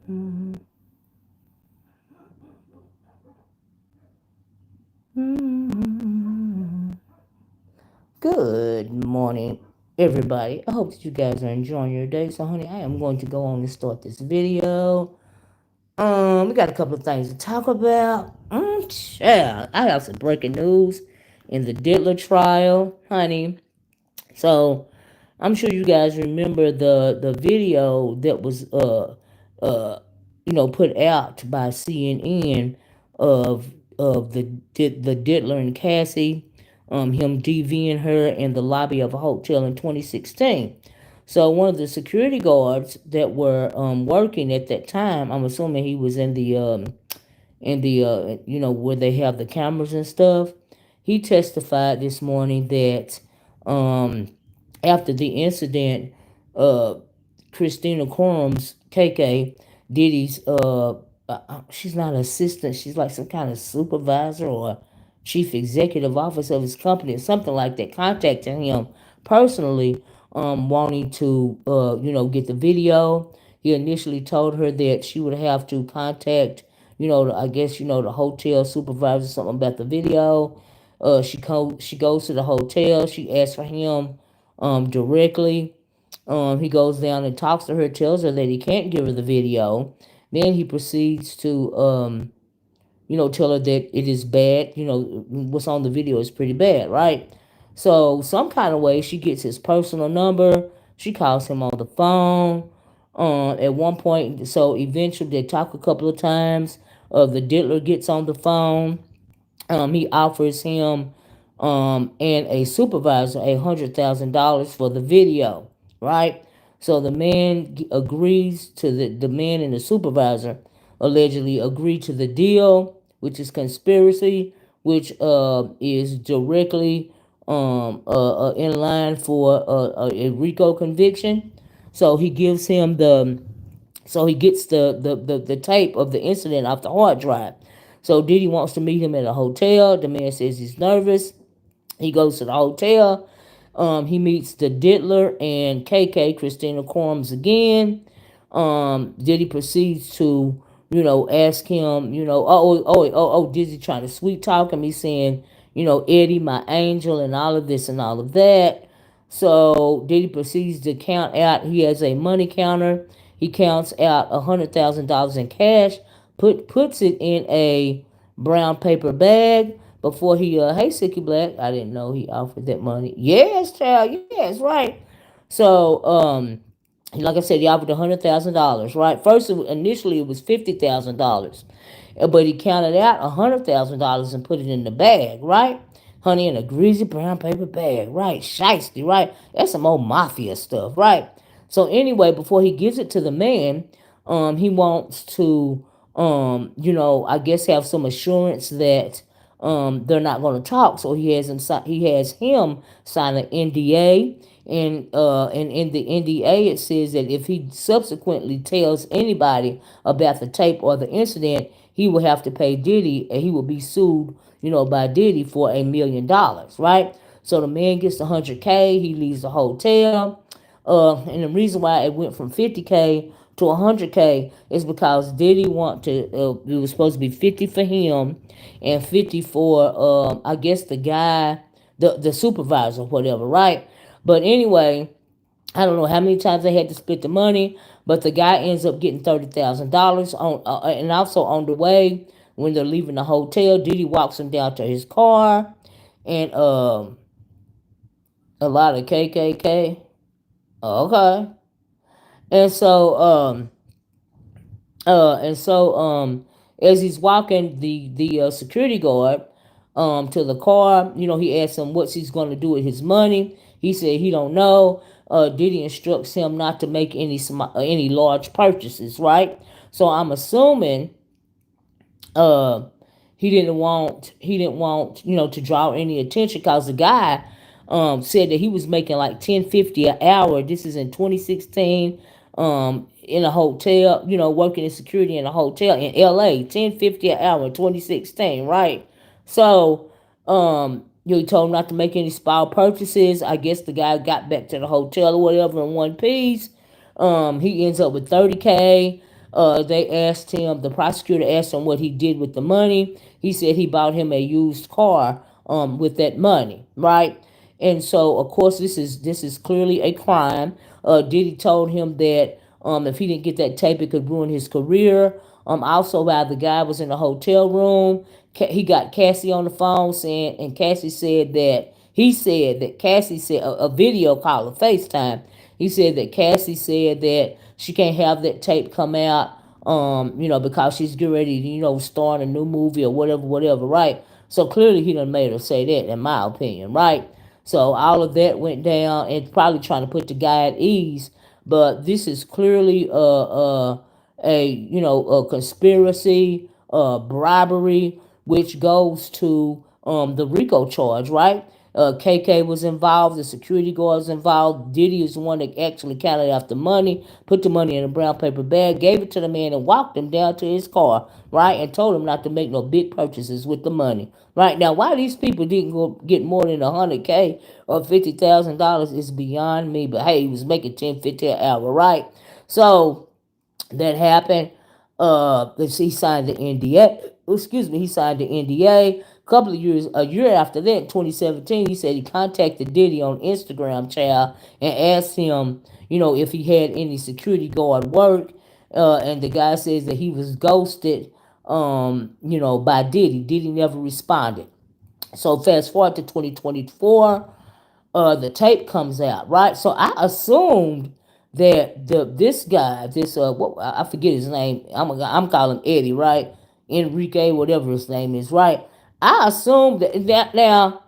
Mm-hmm. Good morning, everybody. I hope that you guys are enjoying your day. So, honey, I am going to go on and start this video. We got a couple of things to talk about. Yeah, I have some breaking news in the Diddler trial, honey. So, I'm sure you guys remember the video that was put out by CNN of the Diddler and Cassie, him DVing her in the lobby of a hotel in 2016. So one of the security guards that were working at that time, I'm assuming he was in the where they have the cameras and stuff. He testified this morning that um after the incident, uh Christina Corum's KK Diddy's she's not an assistant, she's like some kind of supervisor or chief executive officer of his company or something like that, contacted him personally, wanting to get the video. He initially told her that she would have to contact, I guess, the hotel supervisor, something about the video. She goes to the hotel. She asks for him directly. He goes down and talks to her, tells her that he can't give her the video. Then he proceeds to tell her that it is bad. What's on the video is pretty bad, right? So some kind of way she gets his personal number. She calls him on the phone. At one point, so eventually they talk a couple of times. The Diddler gets on the phone. He offers him and a supervisor $100,000 for the video, right? So the man agrees to the man and the supervisor allegedly agree to the deal, which is conspiracy, which is directly in line for a RICO conviction. So he gives him he gets the tape of the incident off the hard drive. So Diddy wants to meet him at a hotel. The man says he's nervous. He goes to the hotel. He meets the Diddler and KK, Christina Corms again. Diddy proceeds to, ask him, Diddy trying to sweet talk him. He's saying, Eddie, my angel, and all of this and all of that. So Diddy proceeds to count out. He has a money counter. He counts out $100,000 in cash, puts it in a brown paper bag before he hey Sicky Black, I didn't know he offered that money. Yes, child, yes, right. So like I said, he offered $100,000, right? First, initially it was $50,000, but he counted out $100,000 and put it in the bag, right? Honey, in a greasy brown paper bag, right? Shiesty, right? That's some old mafia stuff, right? So anyway, before he gives it to the man, he wants to, I guess have some assurance that they're not going to talk. So he has him sign an NDA, and in the NDA it says that if he subsequently tells anybody about the tape or the incident, he will have to pay Diddy, and he will be sued, by Diddy for $1 million, right? So the man gets 100K. He leaves the hotel. And the reason why it went from 50K to 100K is because Diddy want to. It was supposed to be 50 for him, and 50 for I guess the guy, the supervisor, whatever, right? But anyway, I don't know how many times they had to split the money, but the guy ends up getting $30,000 on, and also on the way when they're leaving the hotel, Diddy walks him down to his car, and a lot of KKK. Okay, and so as he's walking the security guard to the car, he asks him what he's going to do with his money. He said he don't know. Diddy instructs him not to make any large purchases, right? So I'm assuming uh he didn't want to draw any attention, because the guy said that he was making like 10.50 an hour. This is in 2016, in a hotel, working in security in a hotel in LA. 10.50 an hour in 2016, right? So he told him not to make any small purchases. I guess the guy got back to the hotel or whatever in one piece. He ends up with 30K. the prosecutor asked him what he did with the money. He said he bought him a used car with that money, right? And so, of course, this is clearly a crime. Diddy told him that if he didn't get that tape, it could ruin his career. Also, while the guy was in the hotel room, he got Cassie on the phone saying, and Cassie said that Cassie said a video call, a FaceTime. He said that Cassie said that she can't have that tape come out, because she's getting ready to, start a new movie or whatever, right? So clearly he done made her say that, in my opinion, right? So all of that went down and probably trying to put the guy at ease. But this is clearly a conspiracy, bribery, which goes to the RICO charge, right? KK was involved, the security guards involved. Diddy is the one that actually counted out the money, put the money in a brown paper bag, gave it to the man, and walked him down to his car, right? And told him not to make no big purchases with the money. Right now, why these people didn't go get more than 100K or $50,000 is beyond me. But hey, he was making 10, 15 an hour, right? So that happened. He signed the NDA. Excuse me, he signed the NDA. A year after that, in 2017, he said he contacted Diddy on Instagram, child, and asked him, if he had any security guard work. And the guy says that he was ghosted, by Diddy. Diddy never responded. So fast forward to 2024, the tape comes out, right? So I assumed that this guy, I forget his name. I'm calling him Eddie, right? Enrique, whatever his name is, right? I assumed that now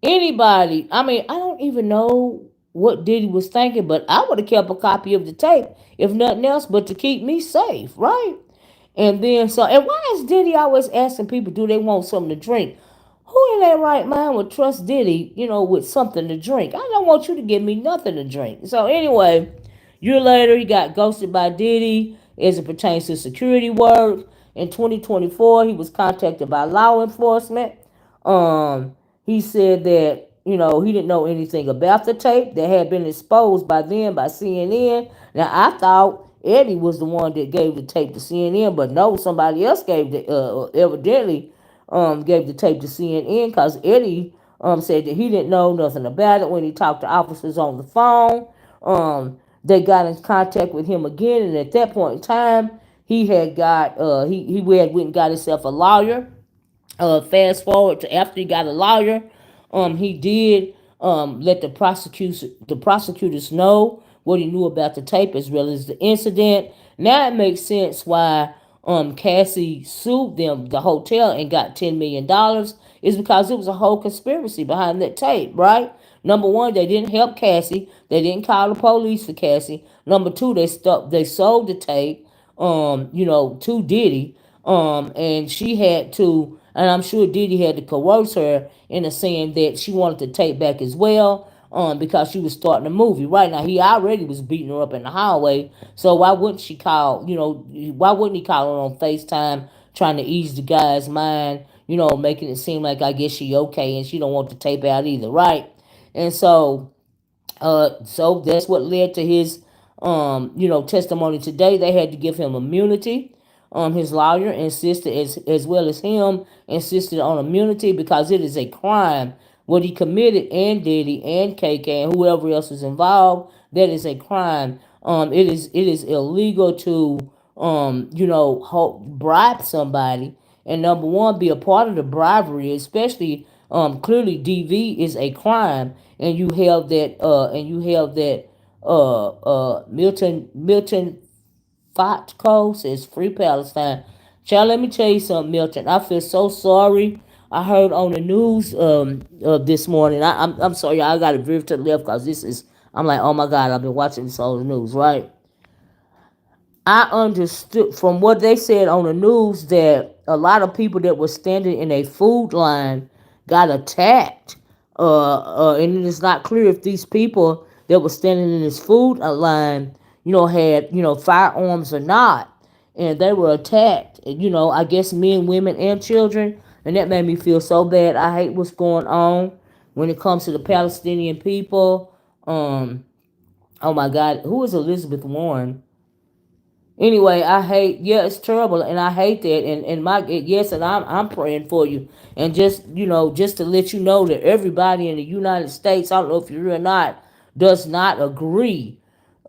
anybody. I mean, I don't even know what Diddy was thinking, but I would have kept a copy of the tape if nothing else, but to keep me safe, right? And then and why is Diddy always asking people, do they want something to drink? Who in their right mind would trust Diddy, with something to drink? I don't want you to give me nothing to drink. So anyway, year later, he got ghosted by Diddy as it pertains to security work. In 2024, he was contacted by law enforcement. He said that, he didn't know anything about the tape that had been exposed by then by CNN. Now, I thought Eddie was the one that gave the tape to CNN, but no, somebody else evidently gave the tape to CNN because Eddie said that he didn't know nothing about it when he talked to officers on the phone. They got in contact with him again, and at that point in time, he had got he went and got himself a lawyer. Fast forward to after he got a lawyer, he did let the prosecutors know what he knew about the tape as well as the incident. Now it makes sense why Cassie sued them, the hotel, and got $10 million. Is because it was a whole conspiracy behind that tape, right? Number one, they didn't help Cassie. They didn't call the police for Cassie. Number two, they sold the tape, to Diddy, and she had to, and I'm sure Diddy had to coerce her into saying that she wanted to take back as well, because she was starting a movie. Right now, he already was beating her up in the hallway, so why wouldn't she call? Why wouldn't he call her on FaceTime, trying to ease the guy's mind? Making it seem like I guess she okay and she don't want the tape out either, right? And so that's what led to his testimony today. They had to give him immunity. His lawyer insisted, as well as him, insisted on immunity because it is a crime what he committed, and Diddy and KK and whoever else was involved. That is a crime. It is illegal to bribe somebody, and number one, be a part of the bribery, especially clearly DV is a crime, and you have that Milton Fatco says free Palestine. Child, let me tell you something, Milton. I feel so sorry. I heard on the news this morning. I'm sorry, I got to veer to the left because this is. I'm like, oh my God, I've been watching this on the news, right? I understood from what they said on the news that a lot of people that were standing in a food line got attacked. And it is not clear if these people that were standing in this food line, had, firearms or not. And they were attacked, I guess men, women, and children. And that made me feel so bad. I hate what's going on when it comes to the Palestinian people. Oh my God, who is Elizabeth Warren? Anyway, I hate. Yeah, it's terrible, and I hate that. And yes, and I'm praying for you. And just just to let you know that everybody in the United States, I don't know if you're or not, does not agree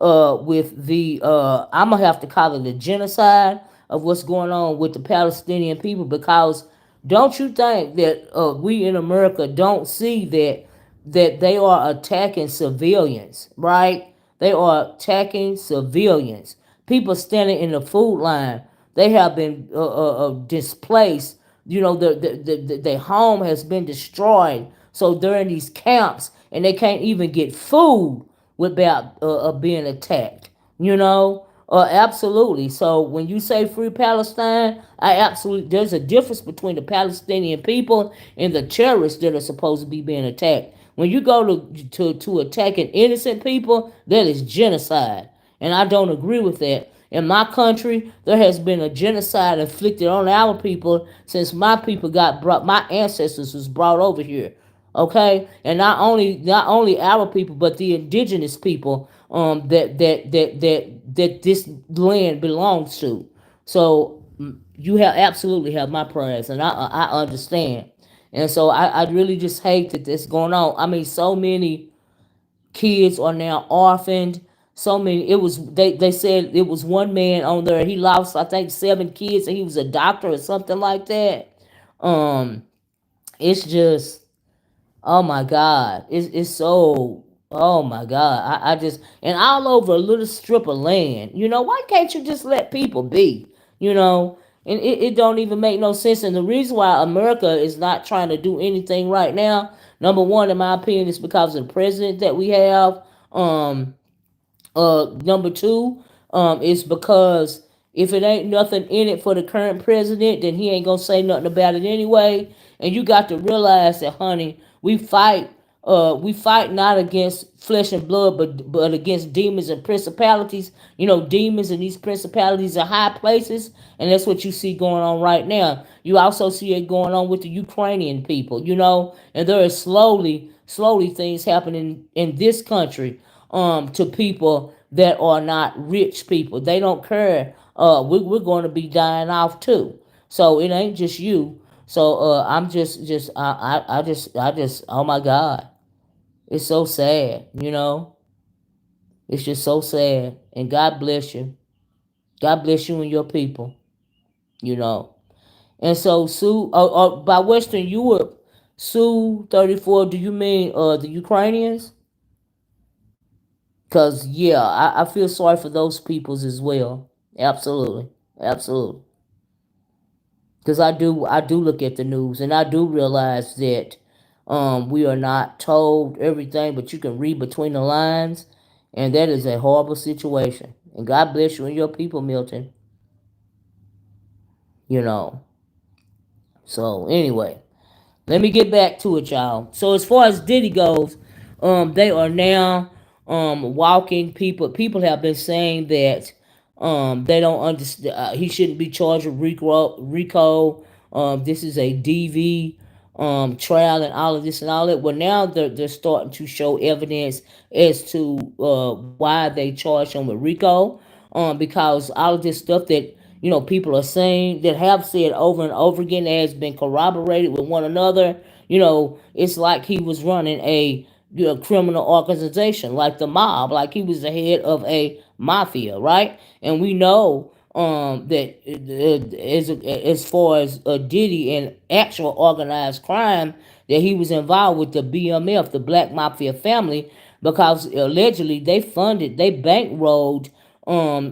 with the I'm gonna have to call it the genocide of what's going on with the Palestinian people, because don't you think that we in America don't see that they are attacking civilians, right? They are attacking civilians. People standing in the food line, they have been displaced. Their home has been destroyed. So they're in these camps and they can't even get food without being attacked. Absolutely. So when you say free Palestine, I absolutely there's a difference between the Palestinian people and the terrorists that are supposed to be being attacked. When you go to attacking innocent people, that is genocide, and I don't agree with that. In my country, there has been a genocide inflicted on our people since my people got brought. My ancestors was brought over here, okay, and not only our people, but the indigenous people that this land belongs to. So you have absolutely have my prayers, and I understand. And so I really just hate that this going on. I mean, so many kids are now orphaned. So many. They said it was one man on there. He lost, I think, 7 kids, and he was a doctor or something like that. Um, it's just, oh my God, it's so, oh my God. I just, and all over a little strip of land. Why can't you just let people be? You know, and it don't even make no sense. And the reason why America is not trying to do anything right now, number one, in my opinion, is because of the president that we have. Number two, is because if it ain't nothing in it for the current president, then he ain't gonna say nothing about it anyway. And you got to realize that, honey, we fight not against flesh and blood, but against demons and principalities. Demons and these principalities are high places, and that's what you see going on right now. You also see it going on with the Ukrainian people. And there is slowly things happening in this country to people that are not rich people. They don't care. We're going to be dying off too. So it ain't just you. So I'm just I just oh my God, it's so sad. It's just so sad. And God bless you. God bless you and your people. You know. And so Sue, by Western Europe, Sue 34. Do you mean the Ukrainians? Cause yeah, I feel sorry for those peoples as well. Absolutely, absolutely. Because I do look at the news and I do realize that we are not told everything, but you can read between the lines, and that is a horrible situation. And God bless you and your people, Milton. You know. So anyway, let me get back to it, y'all. So as far as Diddy goes, they are now walking people. People have been saying that they don't understand. He shouldn't be charged with RICO. This is a DV trial and all of this and all that. Well, now they're starting to show evidence as to why they charged him with RICO. Because all of this stuff that people are saying, that have said over and over again, that has been corroborated with one another. It's like he was running a criminal organization, like the mob, like he was the head of a mafia, right? And we know that as far as Diddy and actual organized crime, that he was involved with the BMF, the Black Mafia family, because allegedly they bankrolled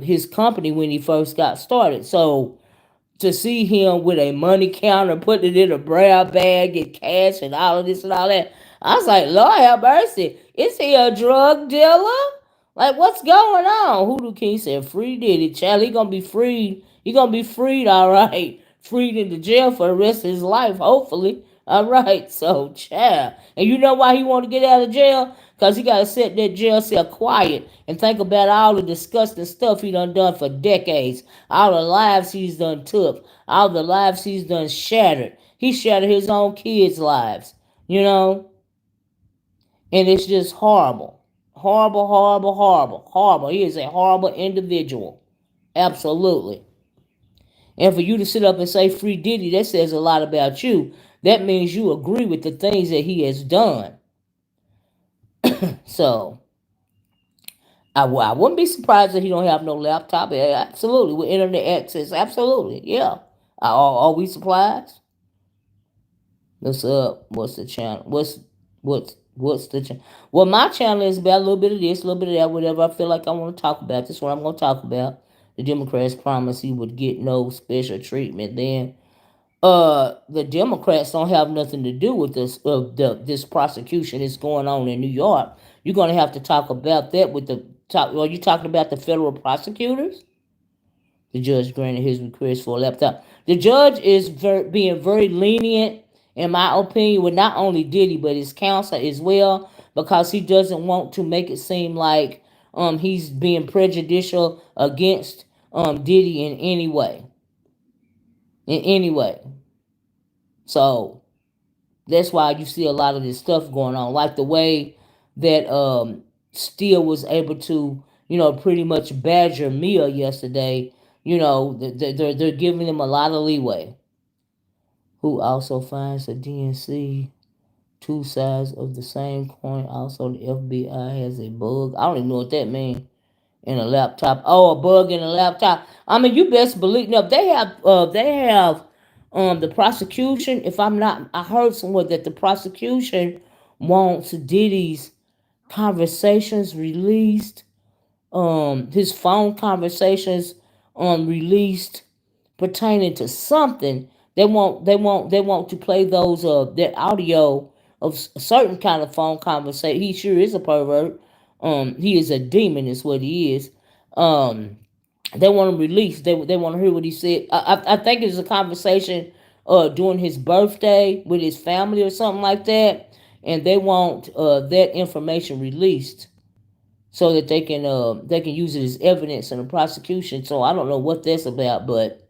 his company when he first got started. So to see him with a money counter, putting it in a brown bag and cash and all of this and all that, I was like, Lord have mercy. Is he a drug dealer? Like, what's going on? Hoodoo King said, free Diddy. Child, he gonna be freed. He gonna be freed, all right. Freed into jail for the rest of his life, hopefully. All right, so, child. And you know why he want to get out of jail? Because he got to sit in that jail cell quiet and think about all the disgusting stuff he done for decades. All the lives he's done took. All the lives he's done shattered. He shattered his own kids' lives, you know? And it's just horrible. Horrible, horrible, horrible, horrible. He is a horrible individual. Absolutely. And for you to sit up and say free Diddy, that says a lot about you. That means you agree with the things that he has done. So I wouldn't be surprised if he don't have no laptop. Yeah, absolutely, with internet access. Absolutely, yeah. Are we surprised? What's up? What's the channel? What's the channel? Well, my channel is about a little bit of this, a little bit of that, whatever I feel like I want to talk about. This is what I'm going to talk about. The Democrats promised he would get no special treatment. Then, the Democrats don't have nothing to do with this. This prosecution that's going on in New York. You're going to have to talk about that with the talk. Are you talking about the federal prosecutors? The judge granted his request for a laptop. The judge is being very lenient, in my opinion, with not only Diddy but his counsel as well, because he doesn't want to make it seem like he's being prejudicial against Diddy in any way. In any way. So that's why you see a lot of this stuff going on, like the way that Steele was able to, pretty much badger Mia yesterday. They're giving him a lot of leeway. Who also finds the DNC two sides of the same coin. Also, the FBI has a bug. I don't even know what that means in a laptop. Oh, a bug in a laptop. I mean, you best believe. No, they have the prosecution. If I'm not, I heard somewhere that the prosecution wants Diddy's conversations released. His phone conversations released pertaining to something. They want to play those that audio of a certain kind of phone conversation. He sure is a pervert. He is a demon, is what he is. Um, they want him released. They want to hear what he said. I think it was a conversation during his birthday with his family or something like that, and they want that information released so that they can use it as evidence in the prosecution. So I don't know what that's about, but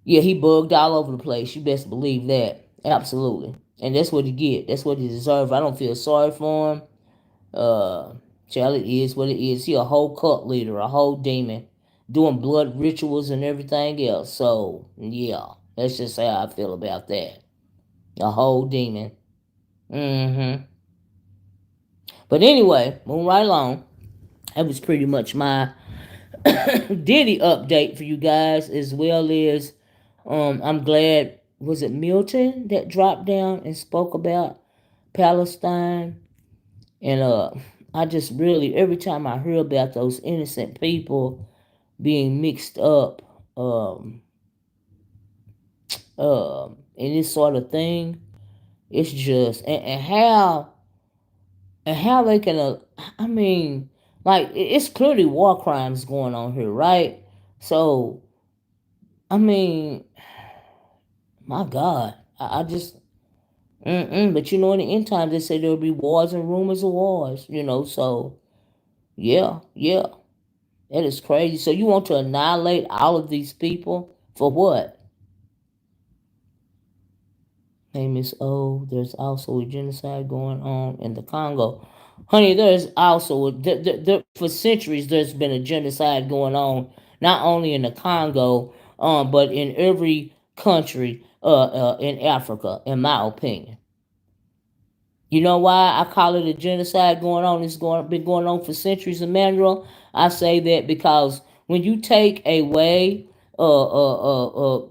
yeah, he bugged all over the place. You best believe that. Absolutely. And that's what he get. That's what he deserves. I don't feel sorry for him. Uh Child, it is what it is. He a whole cult leader, a whole demon, doing blood rituals and everything else. So yeah, that's just how I feel about that. A whole demon. Mm-hmm. But anyway, moving right along. That was pretty much my Diddy update for you guys, as well as I'm glad, was it Milton that dropped down and spoke about Palestine? And I just really, every time I hear about those innocent people being mixed up in this sort of thing, it's just and how they can I mean, like, it's clearly war crimes going on here, right? So I mean, my God, I just but in the end times they say there'll be wars and rumors of wars, so yeah, yeah. That is crazy. So you want to annihilate all of these people for what? Hey, Miss O, there's also a genocide going on in the Congo. Honey, there's also, for centuries, there's been a genocide going on, not only in the Congo, but in every country in Africa, in my opinion. You know why I call it a genocide going on? Been going on for centuries, Emmanuel. I say that because when you take away, the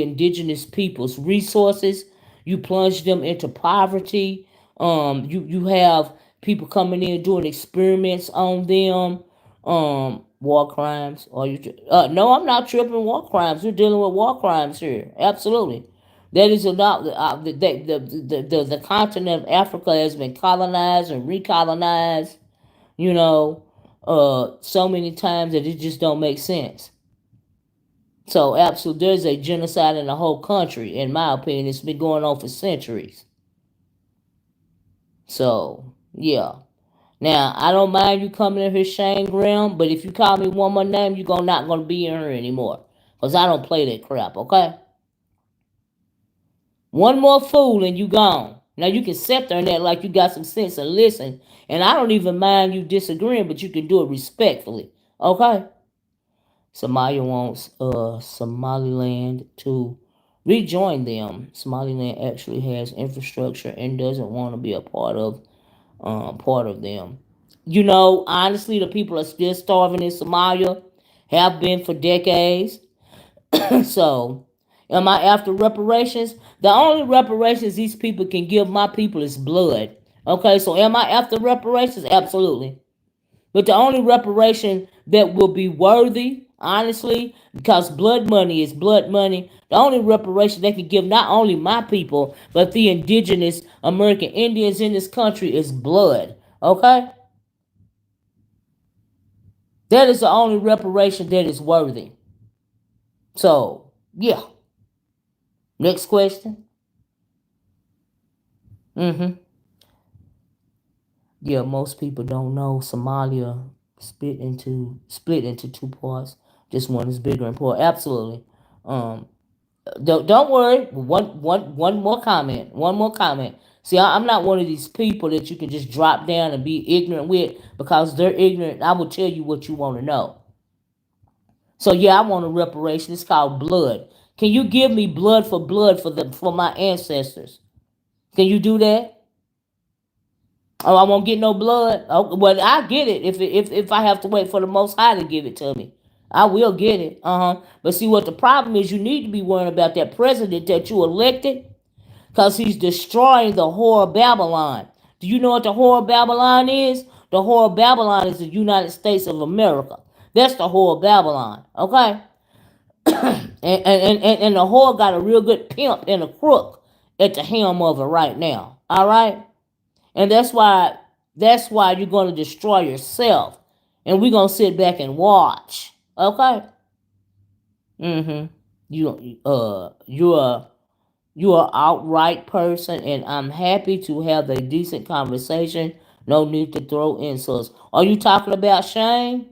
indigenous people's resources, you plunge them into poverty. You have people coming in doing experiments on them. War crimes. Or no, I'm not tripping war crimes. We're dealing with war crimes here. Absolutely. That is not the continent of Africa has been colonized and recolonized, so many times that it just don't make sense. So absolutely, there's a genocide in the whole country. In my opinion, it's been going on for centuries. So yeah. Now I don't mind you coming in here, Shane Graham, but if you call me one more name, you're not gonna be in here anymore, cause I don't play that crap. Okay. One more fool and you gone. Now you can sit there and act like you got some sense and listen. And I don't even mind you disagreeing, but you can do it respectfully. Okay? Somalia wants Somaliland to rejoin them. Somaliland actually has infrastructure and doesn't want to be a part of them. You know, honestly, the people are still starving in Somalia, have been for decades. So, am I after reparations? The only reparations these people can give my people is blood. Okay, so am I after reparations? Absolutely. But the only reparation that will be worthy, honestly, because blood money is blood money, the only reparation they can give not only my people, but the indigenous American Indians in this country is blood. Okay? That is the only reparation that is worthy. So, yeah. Next question. Mm-hmm. Yeah, most people don't know Somalia split into two parts. Just one is bigger and poor. Absolutely. Um, don't worry. One more comment. One more comment. See, I'm not one of these people that you can just drop down and be ignorant with because they're ignorant. I will tell you what you want to know. So yeah, I want a reparation. It's called blood. Can you give me blood for my ancestors? Can you do that? Oh, I won't get no blood. Oh, well, I get it if I have to wait for the Most High to give it to me. I will get it. But see, what the problem is, you need to be worrying about that president that you elected, because he's destroying the whore of Babylon. Do you know what the whore of Babylon is? The whore of Babylon is the United States of America. That's the whore of Babylon. Okay, and the whore got a real good pimp and a crook at the helm of it right now. All right. And that's why you're gonna destroy yourself. And we're gonna sit back and watch. Okay? Mm-hmm. You're an outright person, and I'm happy to have a decent conversation. No need to throw insults. Are you talking about Shane?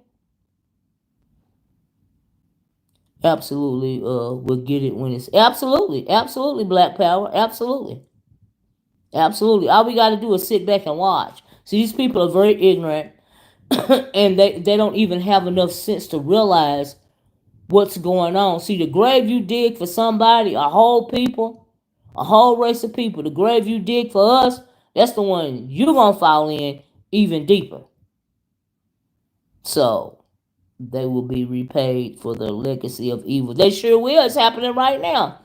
Absolutely, we'll get it when it's absolutely Black Power. Absolutely. All we gotta do is sit back and watch. See, these people are very ignorant and they don't even have enough sense to realize what's going on. See, the grave you dig for somebody, a whole people, a whole race of people, the grave you dig for us, that's the one you're gonna fall in even deeper. So they will be repaid for their legacy of evil. They sure will. It's happening right now.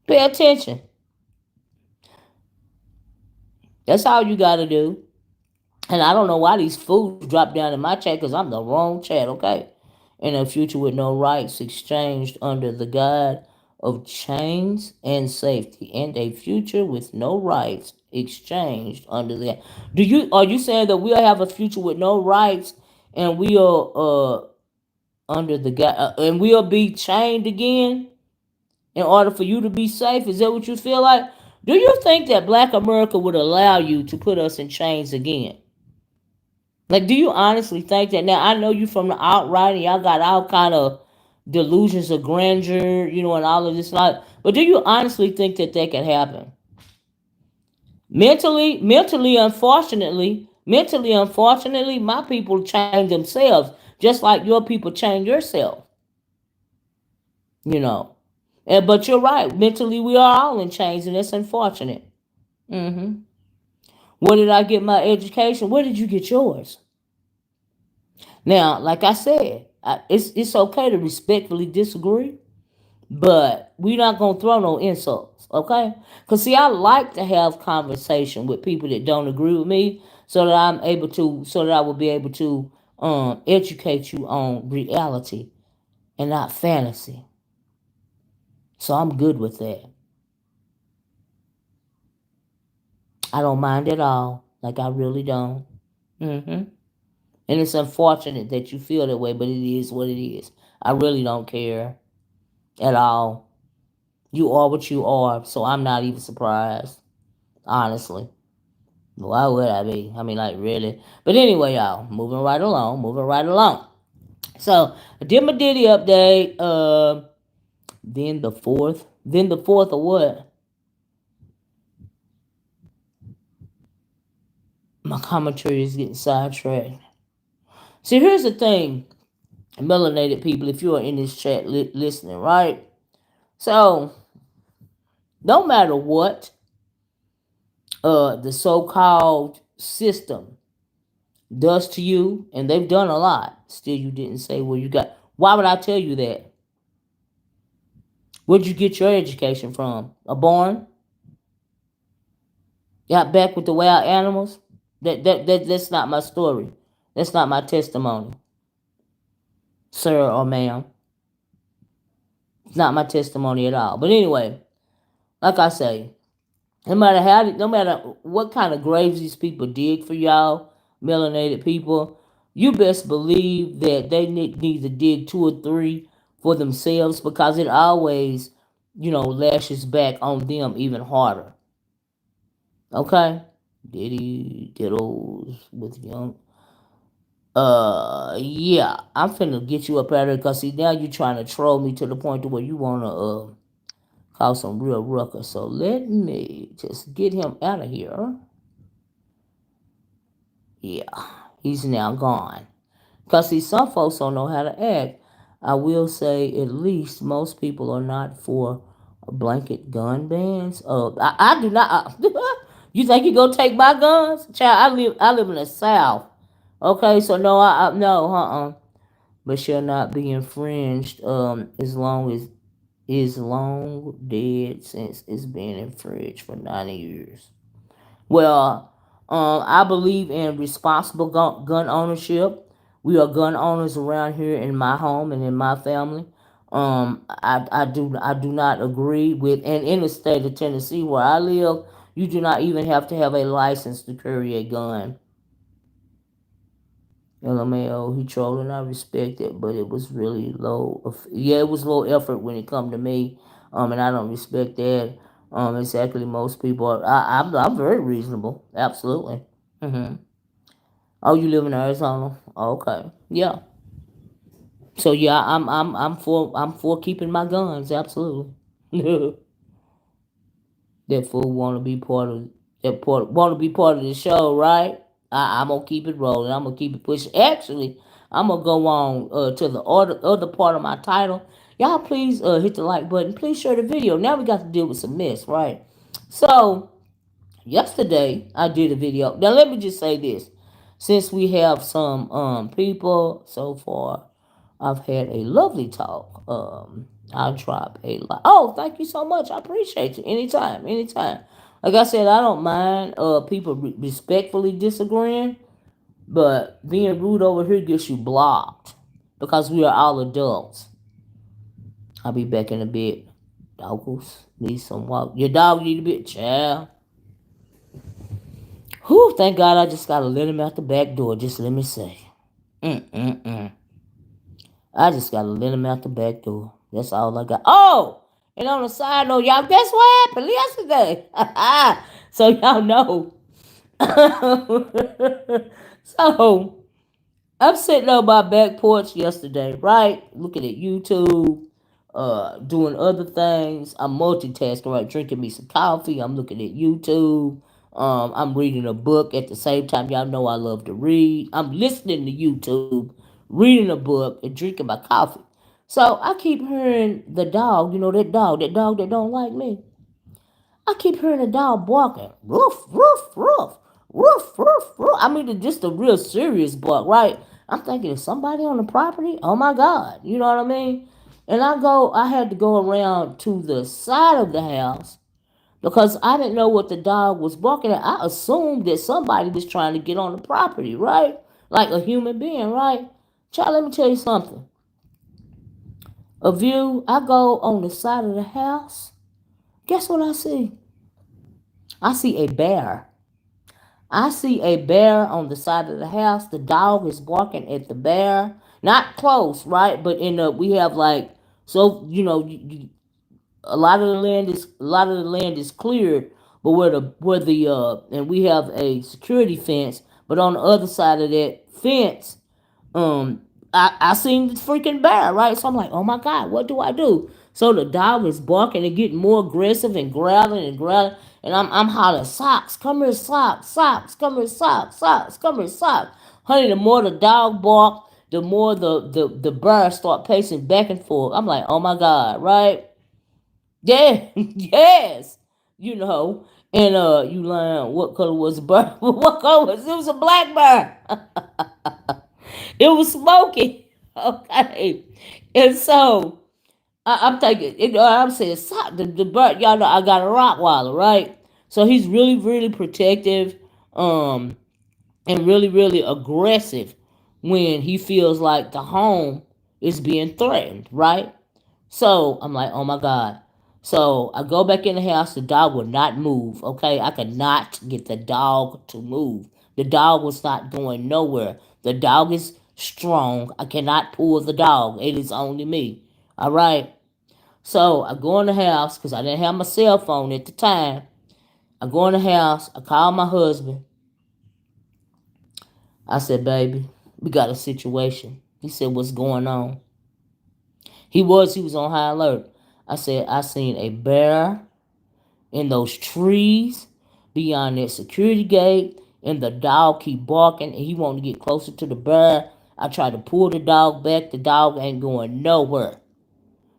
Pay attention. That's all you gotta do. And I don't know why these fools drop down in my chat because I'm the wrong chat, okay? In a future with no rights exchanged under the guide of chains and safety. And a future with no rights exchanged under that. Are you saying that we'll have a future with no rights and we'll under the guide and we'll be chained again in order for you to be safe? Is that what you feel like? Do you think that Black America would allow you to put us in chains again? Like, do you honestly think that? Now, I know you from the outright, and y'all got all kind of delusions of grandeur, and all of this. But do you honestly think that that can happen? Mentally, unfortunately, my people change themselves, just like your people change yourself. You know, but you're right. Mentally, we are all in chains, and it's unfortunate. hmm Where did I get my education? Where did you get yours? Now, like I said, it's okay to respectfully disagree, but we're not gonna throw no insults, okay? Cause see, I like to have conversation with people that don't agree with me, so that I will be able to educate you on reality and not fantasy. So I'm good with that. I don't mind at all. Like I really don't. And it's unfortunate that you feel that way, but it is what it is. I really don't care at all. You are what you are, so I'm not even surprised, honestly. Why would I be? I mean, like, really? But anyway, y'all, moving right along. So, I did my Diddy update. Then the fourth of what? My commentary is getting sidetracked. See, here's the thing. melanated people, if you are in this chat listening, right? So, no matter what the so-called system does to you, and they've done a lot, still you didn't say where you got. Why would I tell you that? Where'd you get your education from? A barn? Got back with the wild animals? That's not my story. That's not my testimony, sir or ma'am. It's not my testimony at all. But anyway, like I say, no matter what kind of graves these people dig for y'all, melanated people, you best believe that they need to dig two or three for themselves, because it always, lashes back on them even harder. Okay? Diddy diddles with young. Yeah, I'm finna get you up out of here, because see, now you trying to troll me to the point to where you wanna cause some real ruckus. So let me just get him out of here. Yeah, he's now gone. Because see, some folks don't know how to act. I will say, at least most people are not for blanket gun bans. I do not. You think you gonna take my guns, child? I live in the South. Okay, so no, no, but shall not be infringed. As long as is long dead since it's been infringed for 90 years. Well, I believe in responsible gun ownership. We are gun owners around here in my home and in my family. I do not agree with, and in the state of Tennessee where I live, you do not even have to have a license to carry a gun. LMAO, he trolled and I respect it, but it was really low. Yeah, it was low effort when it come to me, and I don't respect that. Exactly, most people are. I'm very reasonable, absolutely. Oh, you live in Arizona? Okay, yeah. So yeah, I'm for keeping my guns, absolutely. That fool want to be part of want to be part of the show, right? I'm gonna keep it rolling. I'm gonna keep it pushing. Actually, I'm gonna go on to the other part of my title. Y'all, please hit the like button. Please share the video. Now we got to deal with some mess, right? So yesterday I did a video. Now let me just say this: since we have some people so far, I've had a lovely talk. I'll drop a lot. Oh, thank you so much. I appreciate you. Anytime, anytime. Like I said, I don't mind people respectfully disagreeing, but being rude over here gets you blocked, because we are all adults. I'll be back in a bit. Doggos need some walk. Your dog need a bit, child. Whew, thank God I just gotta let him out the back door. Just let me say. Mm-mm-mm. I just gotta let him out the back door. That's all I got. Oh! And on the side note, y'all, guess what happened yesterday? So y'all know. So I'm sitting on my back porch yesterday, right? Looking at YouTube, doing other things. I'm multitasking, right? Drinking me some coffee. I'm looking at YouTube. I'm reading a book at the same time. Y'all know I love to read. I'm listening to YouTube, reading a book, and drinking my coffee. So I keep hearing the dog, that dog that don't like me. I keep hearing the dog barking. Roof, roof, roof, roof, roof, roof. I mean, it's just a real serious bark, right? I'm thinking, is somebody on the property? Oh my God. You know what I mean? And I had to go around to the side of the house because I didn't know what the dog was barking at. I assumed that somebody was trying to get on the property, right? Like a human being, right? Child, let me tell you something. A view, I go on the side of the house. Guess what I see? I see a bear. I see a bear on the side of the house. The dog is barking at the bear. Not close, right? But we have like, so a lot of the land is cleared, but and we have a security fence. But on the other side of that fence, um I seen the freaking bear, right? So I'm like, oh my God, what do I do? So the dog is barking and getting more aggressive and growling and growling. And I'm hollering, socks, come here, socks, socks, come here, socks, socks, come here, socks. Honey, the more the dog bark, the more the bird start pacing back and forth. I'm like, oh my God, right? Yeah, yes. You know. And you learn what color was the bird? What color was it? It was a black bird. It was smoky. Okay. And so I'm thinking, I'm saying, the bird, y'all know I got a Rottweiler, right? So he's really, really protective, um, and really, really aggressive when he feels like the home is being threatened, right? So I'm like, oh my God. So I go back in the house. The dog would not move. Okay. I could not get the dog to move. The dog was not going nowhere. The dog is strong. I cannot pull the dog. It is only me. All right. So I go in the house because I didn't have my cell phone at the time. I go in the house. I call my husband. I said, baby, we got a situation. He said, what's going on? He was on high alert. I said, I seen a bear in those trees beyond that security gate, and the dog keep barking, and he want to get closer to the bear. I tried to pull the dog back. The dog ain't going nowhere.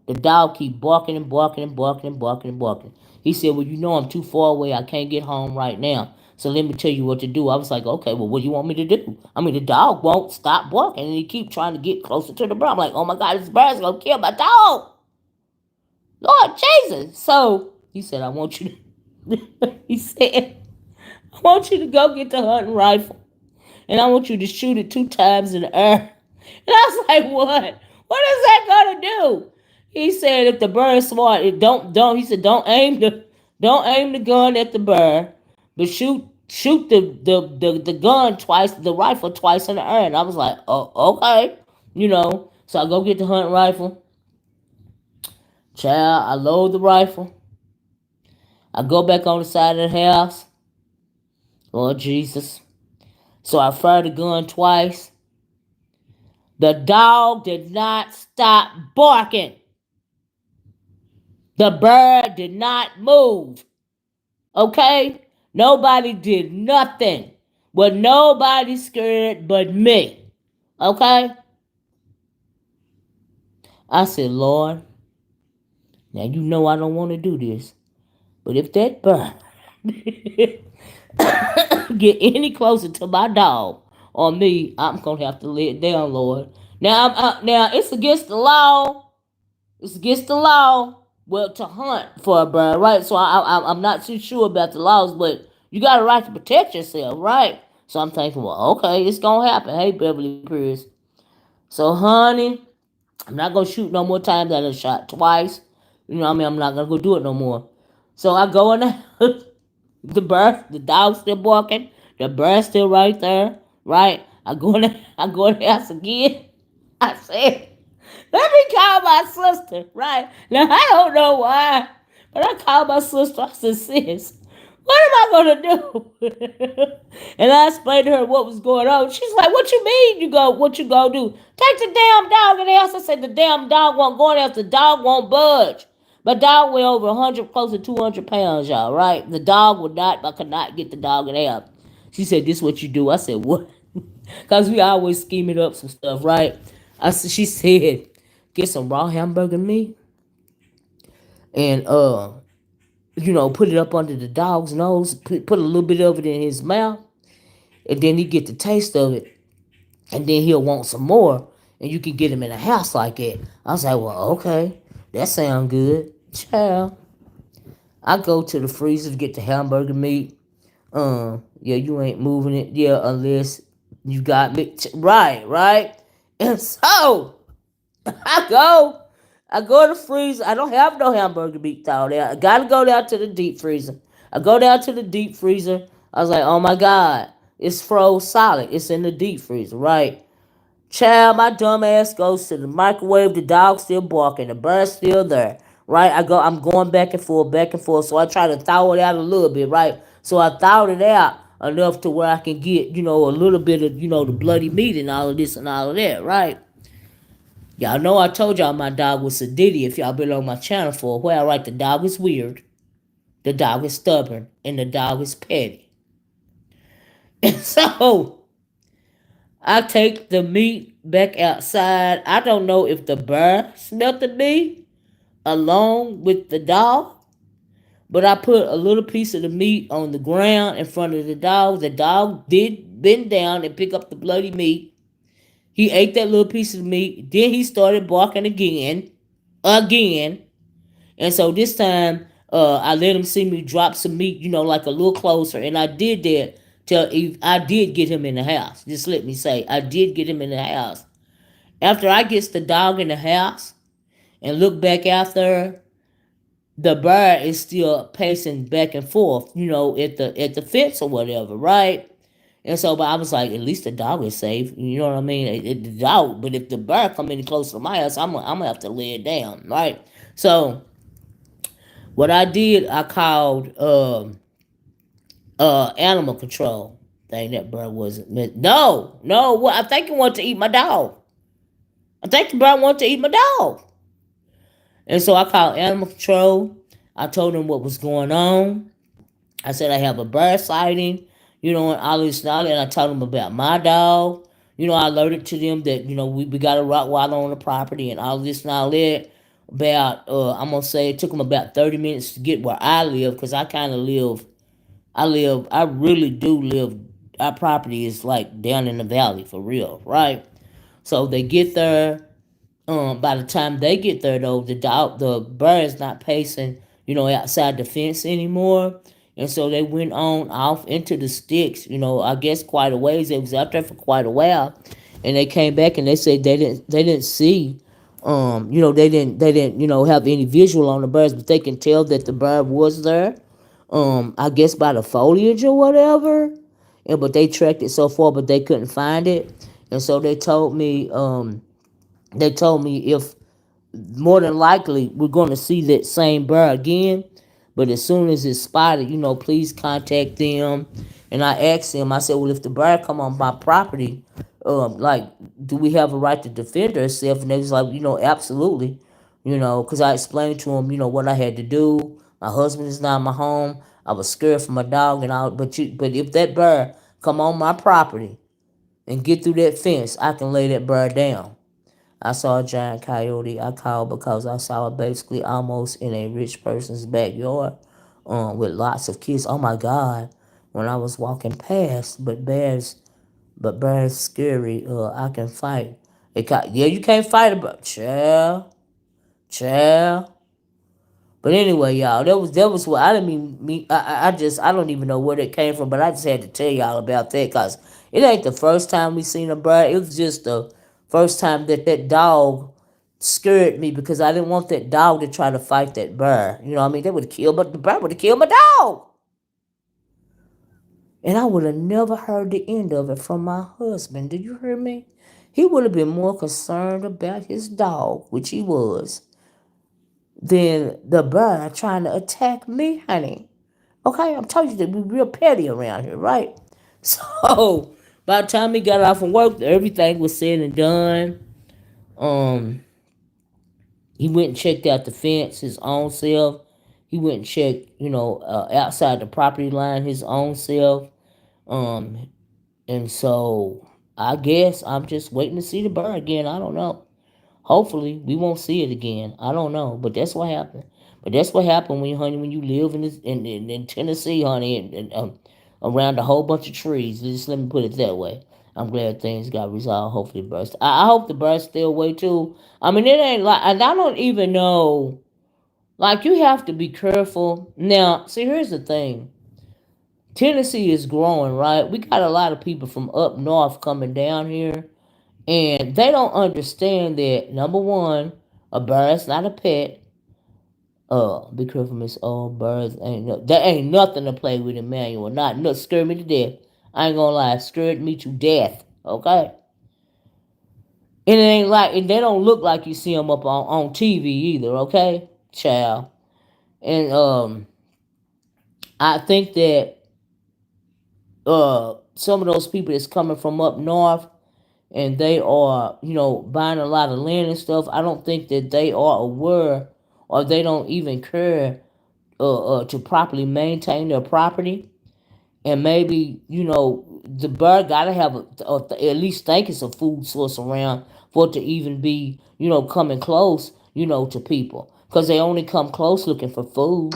The dog keep barking and barking and barking and barking and barking. He said, well, you know I'm too far away. I can't get home right now. So let me tell you what to do. I was like, okay, well, what do you want me to do? I mean, the dog won't stop barking, and he keep trying to get closer to the bear. I'm like, oh my God, this bear's going to kill my dog. Lord Jesus. So he said, I want you to, he said, I want you to go get the hunting rifle, and I want you to shoot it 2 times in the air. And I was like, what? What is that gonna do? He said, if the bird is smart, it don't. He said, don't aim the gun at the bird, but shoot the gun twice, the rifle twice in the air. And I was like, oh, okay, you know. So I go get the hunting rifle. Child, I load the rifle. I go back on the side of the house. Lord Jesus. So I fired the gun twice. The dog did not stop barking. The bird did not move. Okay? Nobody did nothing. But nobody scared but me. Okay? I said, Lord, now you know I don't want to do this. But if that bird get any closer to my dog or me, I'm gonna have to lay it down, Lord. Now it's against the law. It's against the law. Well, to hunt for a bird, right? So I'm not too sure about the laws, but you got a right to protect yourself, right? So I'm thinking, well, okay, it's gonna happen. Hey, Beverly Pierce. So, honey, I'm not gonna shoot no more times. I done shot twice. You know what I mean? I'm not gonna go do it no more. So I go in the the dog still barking, the bird still right there, right? I go in the house again. I said, let me call my sister, right? Now I don't know why, but I called my sister. I said, sis, what am I gonna do? And I explained to her what was going on. She's like, what you mean what you gonna do? Take the damn dog in the house. I said the damn dog won't go in the house. The dog won't budge. But dog weighed over 100, close to 200 pounds, y'all, right? The dog would not, I could not get the dog in there. She said, this is what you do. I said, what? Because we always scheming up some stuff, right? She said, get some raw hamburger meat and, put it up under the dog's nose, put a little bit of it in his mouth, and then he get the taste of it, and then he'll want some more, and you can get him in a house like that. I was like, well, okay. That sound good. Child. I go to the freezer to get the hamburger meat. Yeah, you ain't moving it. Yeah, unless you got me. Right. And so, I go. I go to the freezer. I don't have no hamburger meat thawed out. I gotta go down to the deep freezer. I go down to the deep freezer. I was like, oh my God. It's froze solid. It's in the deep freezer, right? Child, my dumb ass goes to the microwave. The dog's still barking. The bird's still there. Right? I'm going back and forth, back and forth. So I try to thaw it out a little bit, right? So I thawed it out enough to where I can get, a little bit of, the bloody meat and all of this and all of that, right? Y'all know I told y'all my dog was a Diddy if y'all been on my channel for a while, right? The dog is weird. The dog is stubborn. And the dog is petty. And so I take the meat back outside. I don't know if the bear smelt me along with the dog, but I put a little piece of the meat on the ground in front of the dog. The dog did bend down and pick up the bloody meat. He ate that little piece of meat. Then he started barking again. And so this time, I let him see me drop some meat, like a little closer. And I did that till I did get him in the house. Just let me say, I did get him in the house. After I gets the dog in the house and look back after, the bird is still pacing back and forth, at the fence or whatever, right? And so, but I was like, at least the dog is safe. You know what I mean? The dog. But if the bird come any close to my house, I'm gonna have to lay it down, right? So what I did, I called animal control. Dang, that bird wasn't. No. What? I think he wanted to eat my dog. I think the bird wanted to eat my dog. And so I called animal control. I told them what was going on. I said I have a bird sighting, and all this and all that. And I told them about my dog. I alerted to them that, we got a Rottweiler on the property and all this and all that. About, I'm going to say it took them about 30 minutes to get where I live, because I kind of I really do live, our property is like down in the valley for real, right? So they get there. By the time they get there, though, the bird is not pacing, outside the fence anymore, and so they went on off into the sticks. I guess quite a ways. They was out there for quite a while, and they came back and they said they didn't see, they didn't have any visual on the birds, but they can tell that the bird was there. I guess by the foliage or whatever, but they tracked it so far, but they couldn't find it, and so they told me if more than likely we're going to see that same bird again, but as soon as it's spotted, please contact them. And I asked them, I said, well, if the bird come on my property, like, do we have a right to defend ourselves? And they was like, absolutely, because I explained to them, what I had to do. My husband is not in my home. I was scared for my dog and all, but if that bird come on my property and get through that fence, I can lay that bird down. I saw a giant coyote. I called because I saw it basically almost in a rich person's backyard, with lots of kids. Oh my God! When I was walking past, but bears scary. I can fight. Yeah, you can't fight about child. But anyway, y'all, that was what I didn't mean. I don't even know where that came from, but I just had to tell y'all about that because it ain't the first time we seen a bird. It was just the first time that dog scared me because I didn't want that dog to try to fight that bird. You know what I mean? They would have killed, but the bird would have killed my dog, and I would have never heard the end of it from my husband. Did you hear me? He would have been more concerned about his dog, which he was, than the bird trying to attack me, honey. Okay, I'm telling you that we real petty around here, right? So by the time he got off from work, everything was said and done. Um, he went and checked out the fence his own self. He went and checked, outside the property line his own self. Um, and so I guess I'm just waiting to see the bird again. I don't know. Hopefully, we won't see it again. I don't know, but that's what happened. But that's what happened when you live in Tennessee, honey, and around a whole bunch of trees. Just let me put it that way. I'm glad things got resolved. Hopefully, the birds. I hope the birds stay away too. I mean, it ain't like, and I don't even know. Like, you have to be careful. Now, see, here's the thing. Tennessee is growing, right? We got a lot of people from up north coming down here, and they don't understand that, number one, a bird's not a pet. Be careful, Miss Old Birds. There ain't nothing to play with, Emmanuel. Not scared me to death. I ain't gonna lie, scared me to death. Okay, and it ain't like, and they don't look like you see them up on TV either. Okay, child. And I think that some of those people that's coming from up north, and they are, buying a lot of land and stuff. I don't think that they are aware, or they don't even care to properly maintain their property. And maybe the bird gotta have at least think it's a food source around for it to even be coming close to people, because they only come close looking for food.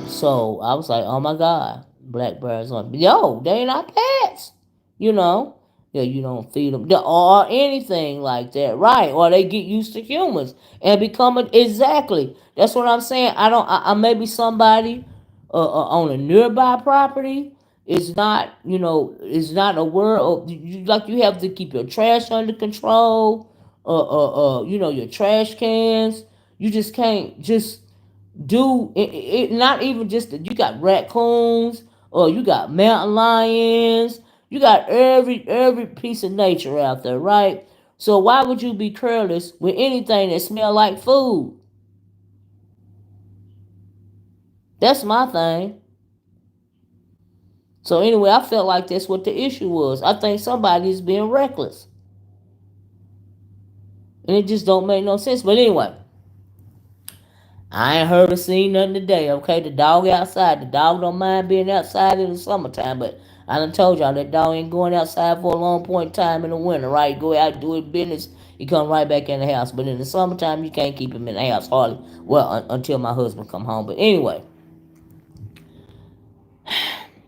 So I was like, oh my god, black bears on, yo, they not pets. you know yeah, you don't feed them or anything like that, right? Or they get used to humans and become exactly. That's what I'm saying. I don't I maybe somebody on a nearby property is not aware of like you have to keep your trash under control, your trash cans. You just can't just do it, not even just you got raccoons, or you got mountain lions, you got every piece of nature out there, right? So why would you be careless with anything that smell like food? That's my thing. So anyway, I felt like that's what the issue was. I think somebody's being reckless, and it just don't make no sense. But anyway, I ain't heard or seen nothing today. Okay, the dog outside. The dog don't mind being outside in the summertime, but I done told y'all that dog ain't going outside for a long point in time in the winter, right? Go out, do his business. He come right back in the house. But in the summertime, you can't keep him in the house hardly. Well, until my husband come home. But anyway,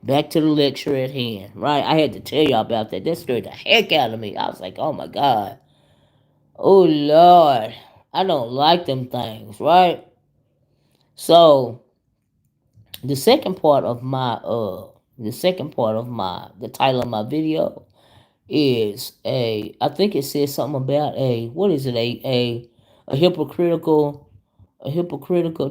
back to the lecture at hand, right? I had to tell y'all about that. That scared the heck out of me. I was like, oh my god, oh lord, I don't like them things, right? So the second part of the title of my video is I think it says something about what is it, a hypocritical did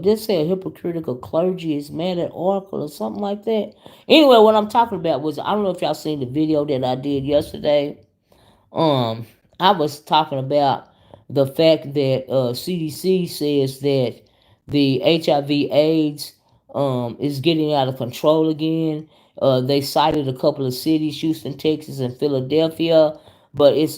it say a hypocritical clergy is mad at Oracle or something like that. Anyway, what I'm talking about was, I don't know if y'all seen the video that I did yesterday. um, I was talking about the fact that CDC says that the HIV/AIDS is getting out of control again. They cited a couple of cities, Houston, Texas, and Philadelphia, but it's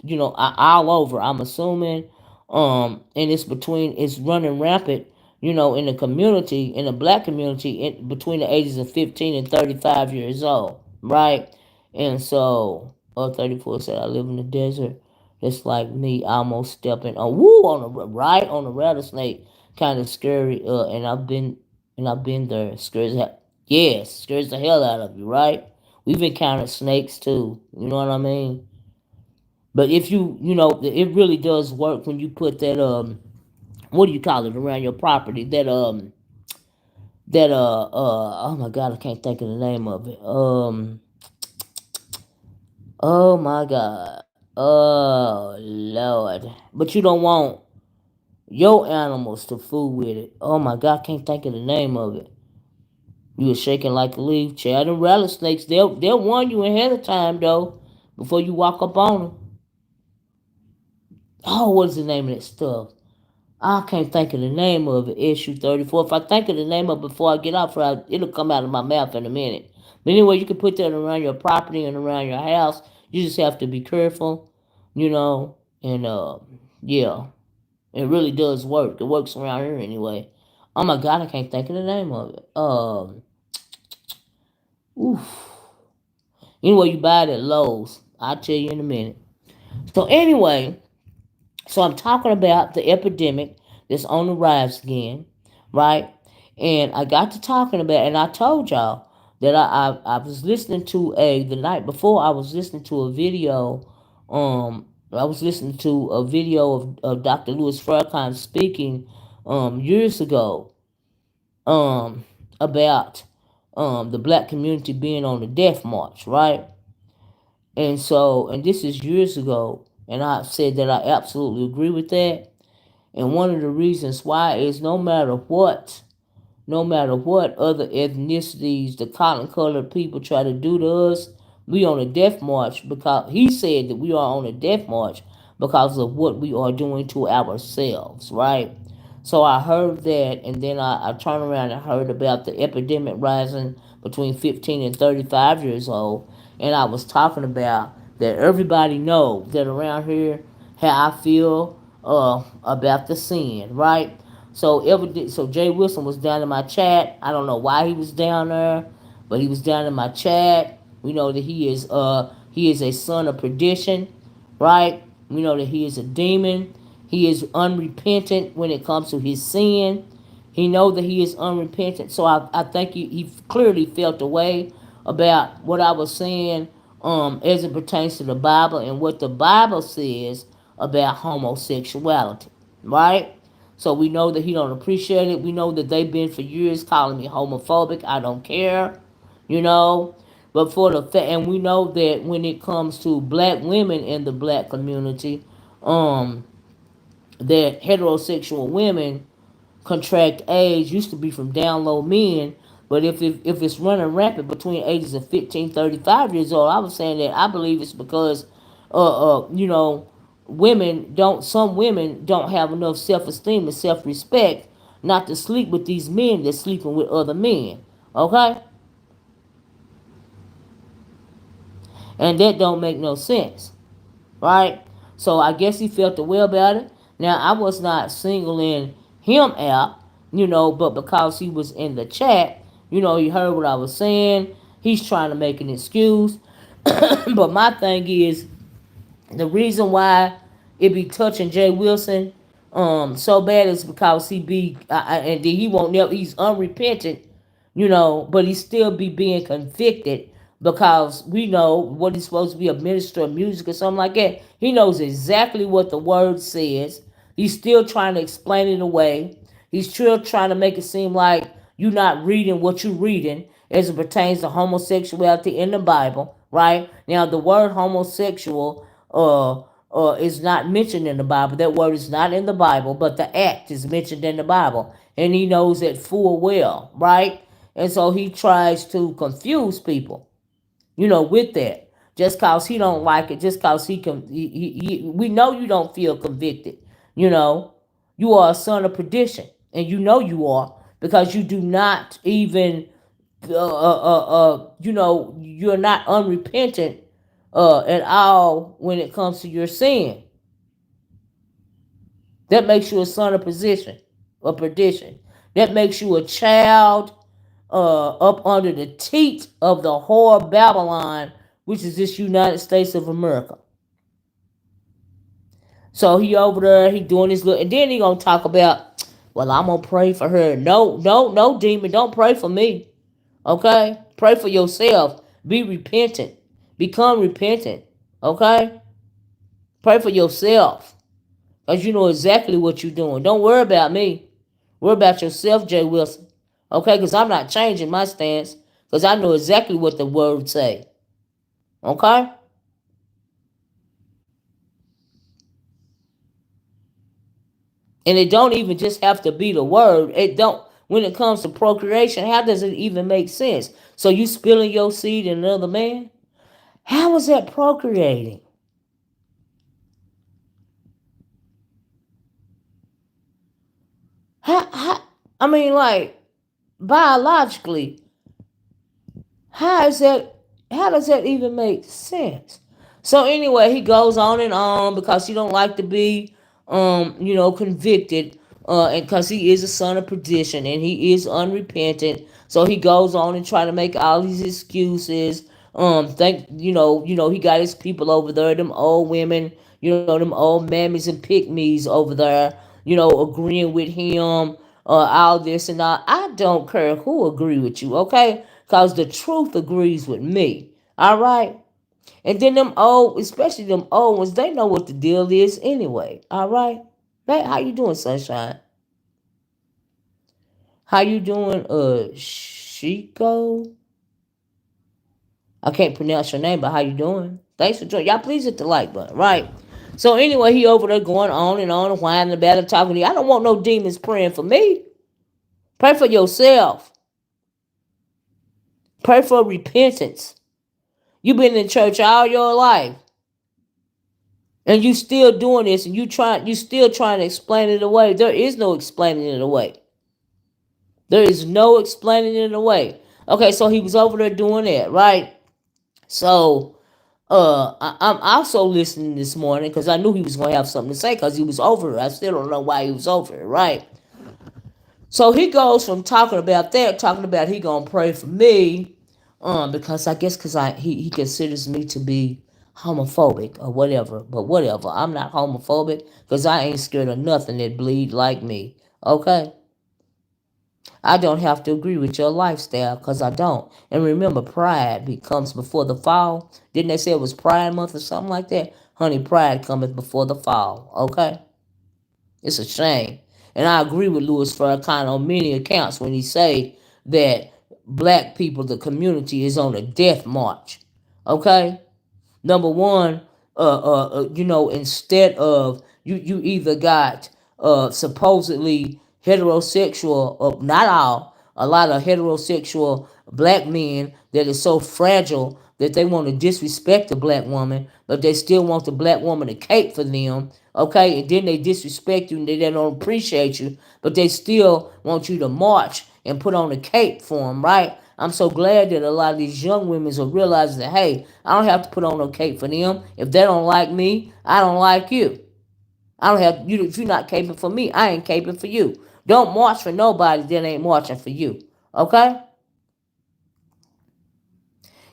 all over. I'm assuming, and it's running rampant. In the community, in the black community, between the ages of 15 and 35 years old, right? And so, 34 said, I live in the desert. It's like me almost stepping on a rattlesnake. Kind of scary. And I've been there. Scares the hell out of you, right? We've encountered snakes too. You know what I mean? But if it really does work when you put that what do you call it, around your property? Oh my god, I can't think of the name of it. Oh my god. Oh Lord. But you don't want your animals to fool with it. Oh my god, I can't think of the name of it. You were shaking like a leaf. Chad and rattlesnakes, they'll warn you ahead of time though, before you walk up on them. Oh, what is the name of that stuff? I can't think of the name of it. Issue 34. If I think of the name of it before I get off, it'll come out of my mouth in a minute. But anyway, you can put that around your property and around your house. You just have to be careful, and yeah, it really does work. It works around here anyway. Oh my god, I can't think of the name of it. Oof. Anyway, you buy it at Lowe's. I'll tell you in a minute. So anyway, so I'm talking about the epidemic that's on the rise again, right? And I got to talking about, and I told y'all that I was listening to the night before, I was listening to a video. I was listening to a video of Dr. Louis Farrakhan speaking years ago, about the black community being on the death march, right? And this is years ago, and I said that I absolutely agree with that. And one of the reasons why is, no matter what other ethnicities, the cotton colored people try to do to us, we on a death march, because he said that we are on a death march because of what we are doing to ourselves, right? So I heard that, and then I turned around and heard about the epidemic rising between 15 and 35 years old. And I was talking about that everybody know that around here how I feel about the sin, right? So Jay Wilson was down in my chat. I don't know why he was down there, But he was down in my chat. We know that he is a son of perdition, right? We know that he is a demon. He is unrepentant when it comes to his sin. He know that he is unrepentant. So I think he clearly felt the way about what I was saying as it pertains to the Bible and what the Bible says about homosexuality, right? So we know that he don't appreciate it. We know that they've been for years calling me homophobic. I don't care, you know. But for the and we know that when it comes to black women in the black community, um, that heterosexual women contract AIDS used to be from down low men. But if it's running rampant between ages of 15 35 years old, I was saying that I believe it's because, you know, some women don't have enough self-esteem and self-respect not to sleep with these men that's sleeping with other men. Okay? And that don't make no sense. Right? So I guess he felt the way about it. Now I was not singling him out, you know, but because he was in the chat, you know, he heard what I was saying. He's trying to make an excuse. But my thing is, the reason why it be touching Jay Wilson so bad is because he be and then he won't never, he's unrepentant, you know, but he still be being convicted because we know what he's supposed to be, a minister of music or something like that. He knows exactly what the word says. He's still trying to explain it away. He's still trying to make it seem like you're not reading what you're reading as it pertains to homosexuality in the Bible, right? Now, the word homosexual is not mentioned in the Bible. That word is not in the Bible, but the act is mentioned in the Bible. And he knows it full well, right? And so he tries to confuse people, you know, with that. Just cause he don't like it, just cause we know you don't feel convicted, you know. You are a son of perdition, and you know you are because you do not even, you know, you're not unrepentant at all when it comes to your sin. That makes you a son of perdition. That makes you a child up under the teat of the whore Babylon, which is this United States of America. So he over there, he doing his little, and then he gonna talk about, well, I'm gonna pray for her. No, no, no, demon, don't pray for me. Okay, pray for yourself. Be repentant. Become repentant. Okay, pray for yourself, cause you know exactly what you're doing. Don't worry about me. Worry about yourself, Jay Wilson. Okay, because I'm not changing my stance, because I know exactly what the word say. Okay. And it don't even just have to be the word. It don't, when it comes to procreation, how does it even make sense? So you spilling your seed in another man? How is that procreating? How I mean, like, biologically, how is that, how does that even make sense? So anyway, he goes on and on because he don't like to be you know, convicted, and because he is a son of perdition and he is unrepentant. So he goes on and try to make all these excuses. Think, he got his people over there, them old women, them old mammies and pygmies over there, agreeing with him, all this and all. I don't care who agree with you, okay? Because the truth agrees with me, all right? And then them old, especially them old ones, they know what the deal is anyway, all right? Hey, how you doing, Sunshine? How you doing, Chico? I can't pronounce your name, but how you doing? Thanks for joining. Y'all please hit the like button, right? So anyway, he over there going on and whining about it, talking to you. I don't want no demons praying for me. Pray for yourself. Pray for repentance. You've been in church all your life, and you still doing this, and you still trying to explain it away. There is no explaining it away. There is no explaining it away. Okay, so he was over there doing that, right? So I'm also listening this morning because I knew he was gonna have something to say because he was over it. I still don't know why he was over it, right? So he goes from talking about that, talking about he gonna pray for me, because I guess because he considers me to be homophobic or whatever. But whatever, I'm not homophobic because I ain't scared of nothing that bleed like me. Okay, I don't have to agree with your lifestyle because I don't. And remember, pride comes before the fall. Didn't they say it was Pride Month or something like that? Honey, pride cometh before the fall. Okay, it's a shame. And I agree with Louis Farrakhan on many accounts when he say that black people, the community, is on a death march. Okay? Number one, instead of you either got supposedly heterosexual, not all, a lot of heterosexual black men that is so fragile that they want to disrespect the black woman, but they still want the black woman to cape for them. Okay, and then they disrespect you and they don't appreciate you, but they still want you to march and put on a cape for them, right? I'm so glad that a lot of these young women are realizing that, hey, I don't have to put on no cape for them. If they don't like me, I don't like you. I don't have you. If you're not caping for me, I ain't caping for you. Don't march for nobody that ain't marching for you. Okay?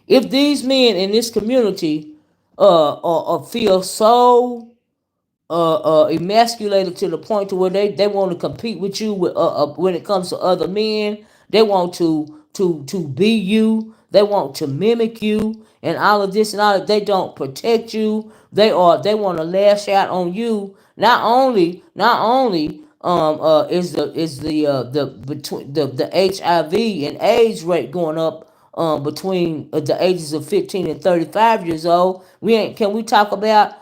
If these men in this community feel so emasculated to the point to where they want to compete with you when it comes to other men. They want to be you. They want to mimic you and all of this and all that. They don't protect you. They want to lash out on you. Not only is the between the HIV and AIDS rate going up between the ages of 15 and 35 years old. Can we talk about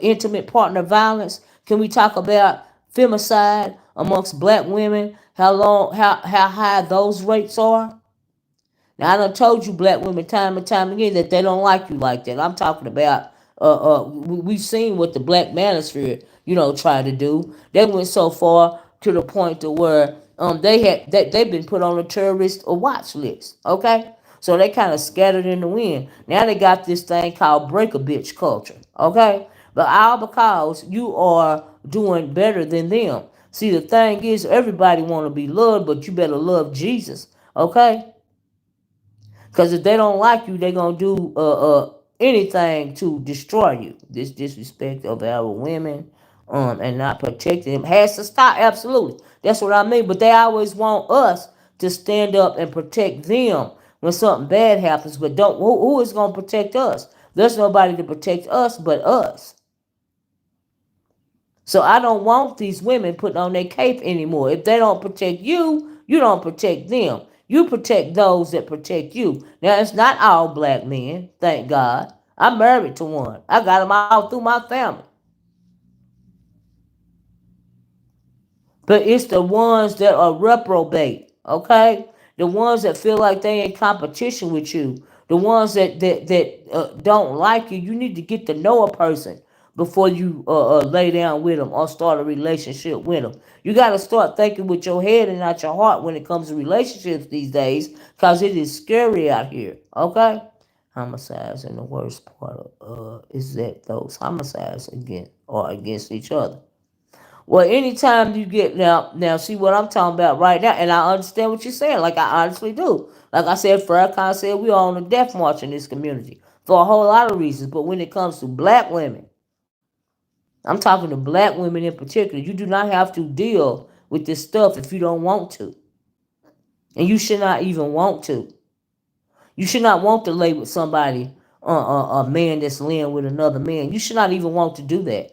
intimate partner violence? Can we talk about femicide amongst black women? How high those rates are? Now I done told you black women time and time again that they don't like you like that. I'm talking about we've seen what the black manosphere, try to do. They went so far to the point to where they've been put on a terrorist watch list. Okay? So they kind of scattered in the wind. Now they got this thing called break a bitch culture. Okay? But all because you are doing better than them. See, the thing is, everybody want to be loved, but you better love Jesus. Okay? Because if they don't like you, they're going to do anything to destroy you. This disrespect of our women and not protecting them has to stop. Absolutely. That's what I mean. But they always want us to stand up and protect them when something bad happens. But who is going to protect us? There's nobody to protect us but us. So I don't want these women putting on their cape anymore. If they don't protect you, you don't protect them. You protect those that protect you. Now, it's not all black men, thank God. I'm married to one. I got them all through my family. But it's the ones that are reprobate, okay? The ones that feel like they in competition with you. The ones that don't like you. You need to get to know a person before you lay down with them or start a relationship with them. You got to start thinking with your head and not your heart when it comes to relationships these days, because it is scary out here, okay? Homicides, and the worst part is that those homicides are against each other. Well, anytime you get now, see what I'm talking about right now, and I understand what you're saying. Like I honestly do. Like I said, Farrakhan said we are on a death march in this community for a whole lot of reasons. But when it comes to black women, I'm talking to black women in particular. You do not have to deal with this stuff if you don't want to, and you should not even want to. You should not want to lay with somebody, a man that's laying with another man. You should not even want to do that.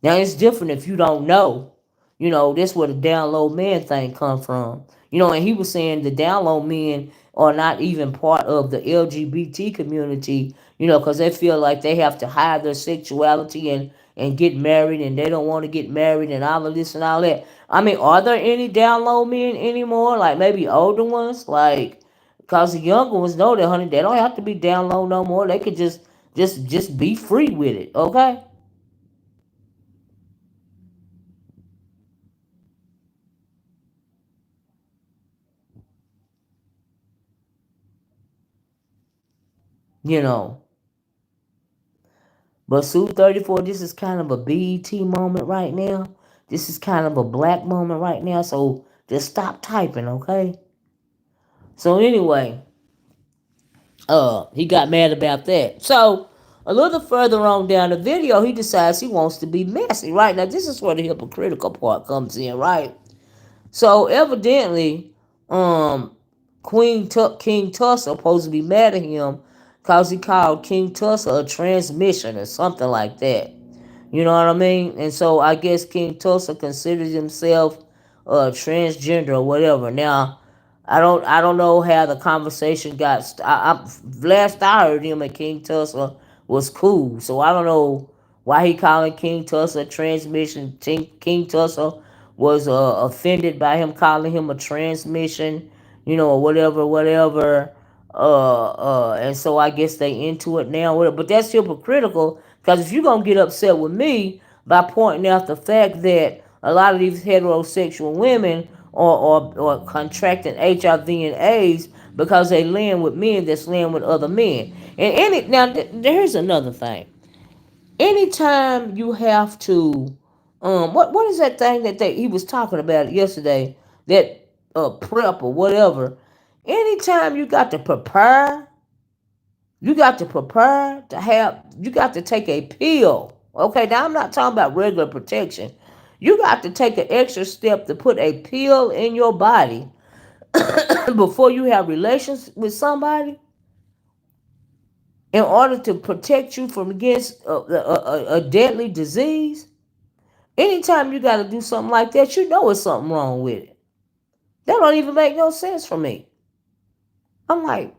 Now it's different if you don't know. That's where the down low man thing come from. And he was saying the down low men are not even part of the LGBT community, because they feel like they have to hide their sexuality and get married, and they don't want to get married and all of this and all that. I mean, are there any down low men anymore? Like maybe older ones? Like, because the younger ones know that, honey, they don't have to be down low no more. They could just be free with it, okay? You know. But Sue 34, this is kind of a BET moment right now. This is kind of a black moment right now. So just stop typing, okay? So anyway, he got mad about that. So a little further on down the video, he decides he wants to be messy. Right now, this is where the hypocritical part comes in. Right. So evidently, um, King Tulsa supposed to be mad at him because he called King Tulsa a transmission or something like that. You know what I mean? And so I guess King Tulsa considers himself transgender or whatever. Now, I don't know how the conversation got. Last I heard, him and King Tulsa was cool. So I don't know why he calling King Tulsa a transmission. King Tulsa was offended by him calling him a transmission, or whatever, whatever. And so I guess they into it now. Whatever. But that's hypocritical because if you're gonna get upset with me by pointing out the fact that a lot of these heterosexual women are contracting HIV and AIDS because they laying with men that's laying with other men. And here's another thing. Anytime you have to, what is that thing that he was talking about yesterday? That prep or whatever. Anytime you got to prepare to have, you got to take a pill. Okay, now I'm not talking about regular protection. You got to take an extra step to put a pill in your body before you have relations with somebody in order to protect you from against a deadly disease. Anytime you got to do something like that, you know it's something wrong with it. That don't even make no sense for me. I'm like,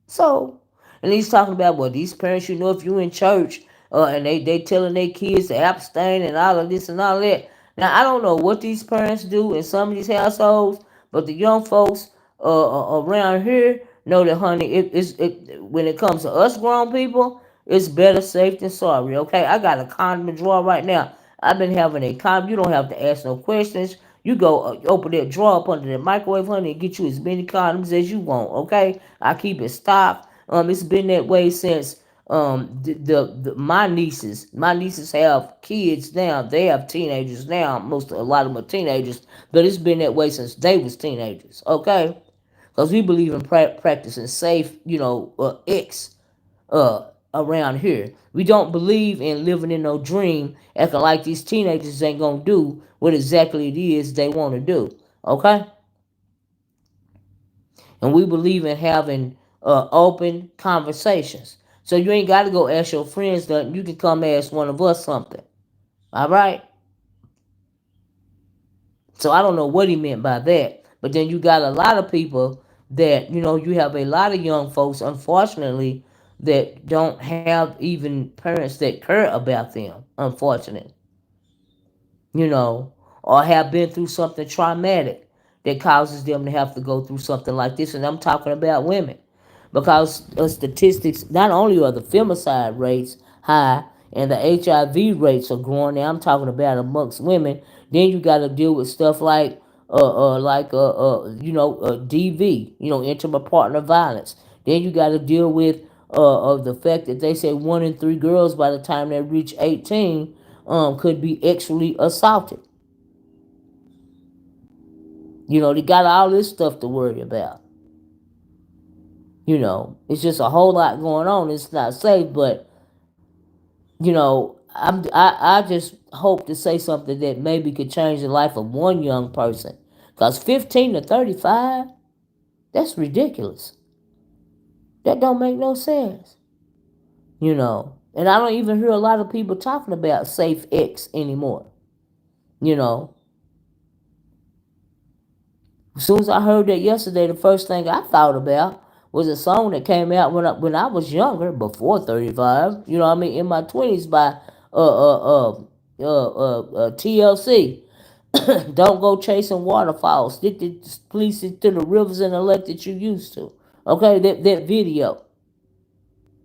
so, and he's talking about, well, these parents, if you in church, and they telling their kids to abstain and all of this and all of that. Now, I don't know what these parents do in some of these households, but the young folks around here know that, honey, when it comes to us grown people, it's better safe than sorry, okay? I got a condom drawer right now. I've been having a condom. You don't have to ask no questions. You go open that drawer up under the microwave, honey, and get you as many condoms as you want, okay? I keep it stocked. It's been that way since my nieces have kids now. They have teenagers now. A lot of them are teenagers, but it's been that way since they was teenagers, okay? Because we believe in practicing safe, X around here. We don't believe in living in no dream, acting like these teenagers ain't gonna do what exactly it is they want to do. Okay, and we believe in having open conversations. So you ain't got to go ask your friends that. You can come ask one of us something. All right. So I don't know what he meant by that, but then you got a lot of people that you have a lot of young folks, unfortunately, that don't have even parents that care about them. Unfortunately, you know, or have been through something traumatic that causes them to have to go through something like this. And I'm talking about women because statistics, not only are the femicide rates high and the HIV rates are growing, now I'm talking about amongst women, then you got to deal with stuff like DV, intimate partner violence. Then you got to deal with of the fact that they say 1 in 3 girls by the time they reach 18 could be sexually assaulted. They got all this stuff to worry about. It's just a whole lot going on. It's not safe, but I just hope to say something that maybe could change the life of one young person. Cause 15 to 35, that's ridiculous. That don't make no sense. And I don't even hear a lot of people talking about safe X anymore. You know, As soon as I heard that yesterday, the first thing I thought about was a song that came out when I was younger, before 35. In my 20s by TLC. Don't go chasing waterfalls. Please stick to the rivers and the lake that you used to. Okay, that video.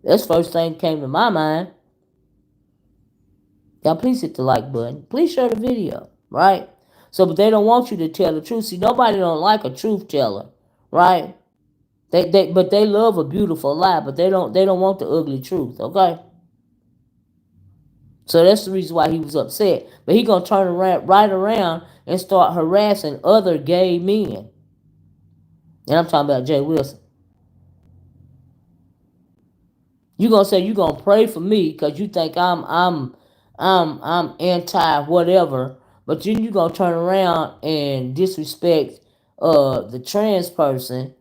That's the first thing that came to my mind. Now, please hit the like button. Please share the video, right? So, but they don't want you to tell the truth. See, nobody don't like a truth teller, right? But they love a beautiful lie, but they don't want the ugly truth, okay? So that's the reason why he was upset. But he gonna turn around right around and start harassing other gay men. And I'm talking about Jay Wilson. You gonna say you gonna pray for me because you think I'm anti whatever, but then you gonna turn around and disrespect the trans person,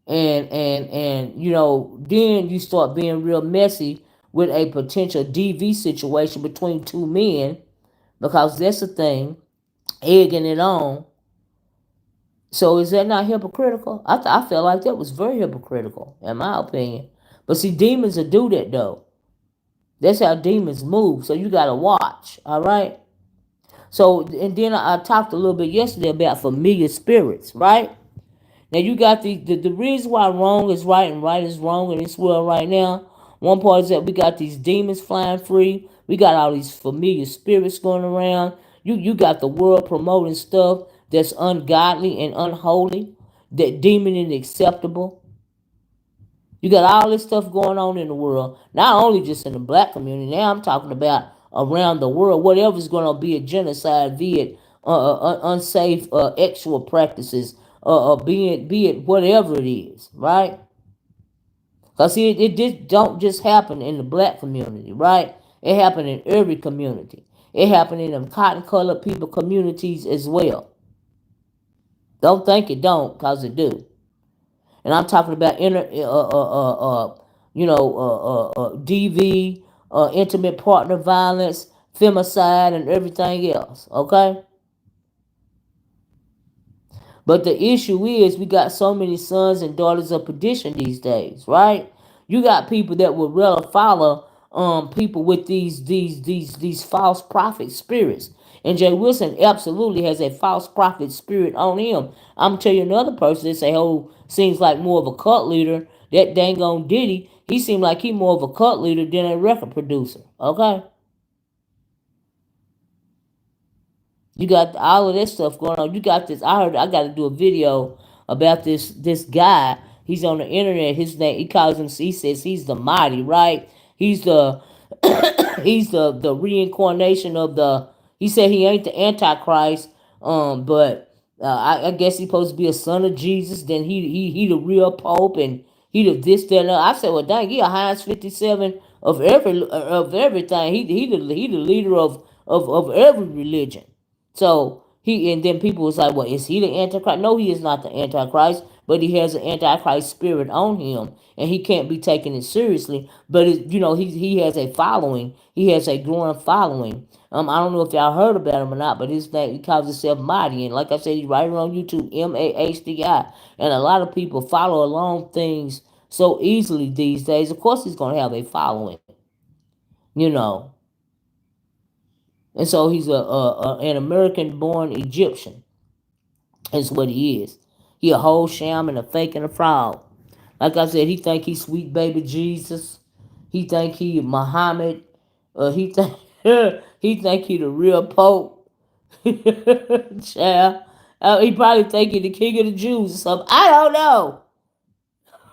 and then you start being real messy with a potential DV situation between two men, because that's the thing, egging it on. So is that not hypocritical? I felt like that was very hypocritical, in my opinion. But see, demons will do that though. That's how demons move. So you gotta watch. All right. So and then I talked a little bit yesterday about familiar spirits, right? Now you got the reason why wrong is right and right is wrong in this world right now. One part is that we got these demons flying free. We got all these familiar spirits going around. You got the world promoting stuff that's ungodly and unholy, that demon and acceptable. You got all this stuff going on in the world, not only just in the black community. Now I'm talking about around the world. Whatever's going to be a genocide, be it unsafe sexual practices, be it whatever it is, right? Because see, it don't just happen in the black community, right? It happened in every community. It happened in them cotton colored people communities as well. Don't think it don't, cause it do. And I'm talking about DV, intimate partner violence, femicide, and everything else. Okay. But the issue is we got so many sons and daughters of perdition these days, right? You got people that would rather follow people with these false prophet spirits. And Jay Wilson absolutely has a false prophet spirit on him. I'm telling you another person that say, oh, seems like more of a cult leader. That dang on Diddy, he seemed like he more of a cult leader than a record producer. Okay? You got all of this stuff going on. You got this. I heard I got to do a video about this guy. He's on the internet. His name, he calls him. He says he's the mighty, right? He's the he's the reincarnation of the. He said he ain't the Antichrist. But I guess he's supposed to be a son of Jesus. Then he the real Pope, and he the this that and that. I said, well, dang, he a Heinz 57 of everything. He the leader of every religion. So he, and then people was like, well, is he the Antichrist? No, he is not the Antichrist, but he has an Antichrist spirit on him, and he can't be taken it seriously. But he has a following. He has a growing following. I don't know if y'all heard about him or not, but his name, he calls himself Mighty, and like I said, he's right here on YouTube, Mahdi, and a lot of people follow along things so easily these days. Of course, he's gonna have a following, you know. And so he's an American-born Egyptian. Is what he is. He a whole sham and a fake and a fraud. Like I said, he think he sweet baby Jesus. He think he Muhammad. He think he think he the real Pope. Child. He probably think he the king of the Jews or something. I don't know.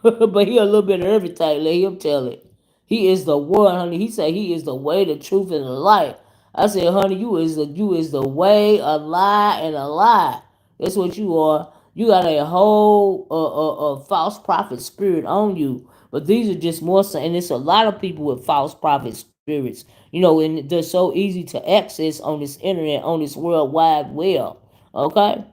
But he a little bit of everything. Let him tell it. He is the one, honey. He said he is the way, the truth, and the light. I said, honey, you is the way, a lie, and a lie. That's what you are. You got a whole false prophet spirit on you. But these are just more, and it's a lot of people with false prophet spirits. And they're so easy to access on this internet, on this world wide web. Okay?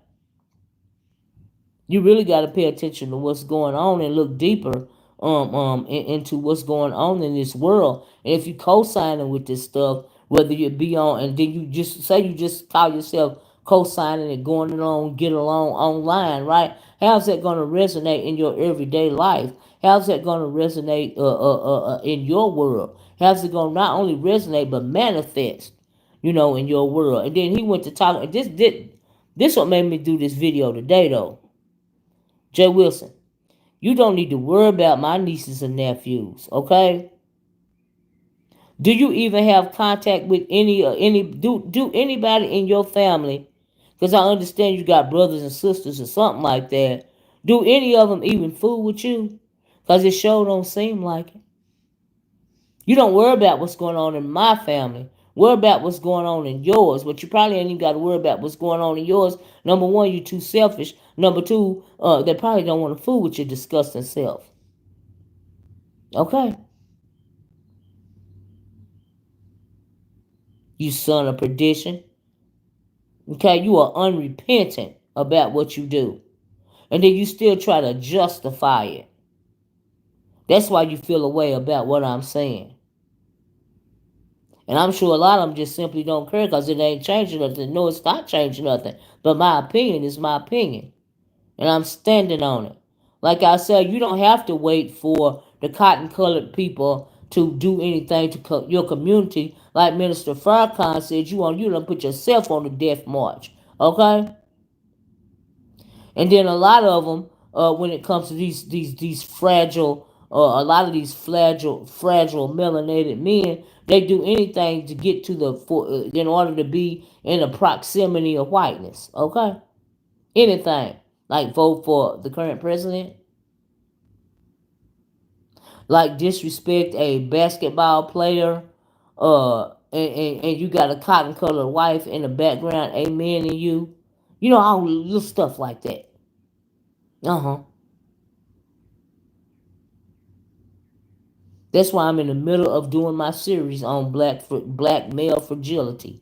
You really got to pay attention to what's going on and look deeper into what's going on in this world. And if you co-signing with this stuff, whether you be on, and then you just say you just call yourself co-signing and going along, get along online, right? How's that going to resonate in your everyday life? How's that going to resonate in your world? How's it going to not only resonate but manifest, in your world? And then he went to talk. This what made me do this video today, though. Jay Wilson, you don't need to worry about my nieces and nephews, okay? Do you even have contact with do anybody in your family? Because I understand you got brothers and sisters or something like that. Do any of them even fool with you? Because it sure don't seem like it. You don't worry about what's going on in my family. Worry about what's going on in yours, but you probably ain't even got to worry about what's going on in yours. Number one, you too selfish. Number two, they probably don't want to fool with your disgusting self. Okay? You son of perdition. Okay? You are unrepentant about what you do. And then you still try to justify it. That's why you feel a way about what I'm saying. And I'm sure a lot of them just simply don't care because it ain't changing nothing. No, it's not changing nothing. But my opinion is my opinion. And I'm standing on it. Like I said, you don't have to wait for the cotton colored people to do anything to your community. Like Minister Farrakhan said, you don't put yourself on the death march. Okay? And then a lot of them, when it comes to these fragile, a lot of these fragile melanated men, they do anything to get to in order to be in the proximity of whiteness. Okay, anything like vote for the current president, like disrespect a basketball player, and you got a cotton colored wife in the background, amen, and you know, all little stuff like that. Uh-huh. That's why I'm in the middle of doing my series on black male fragility.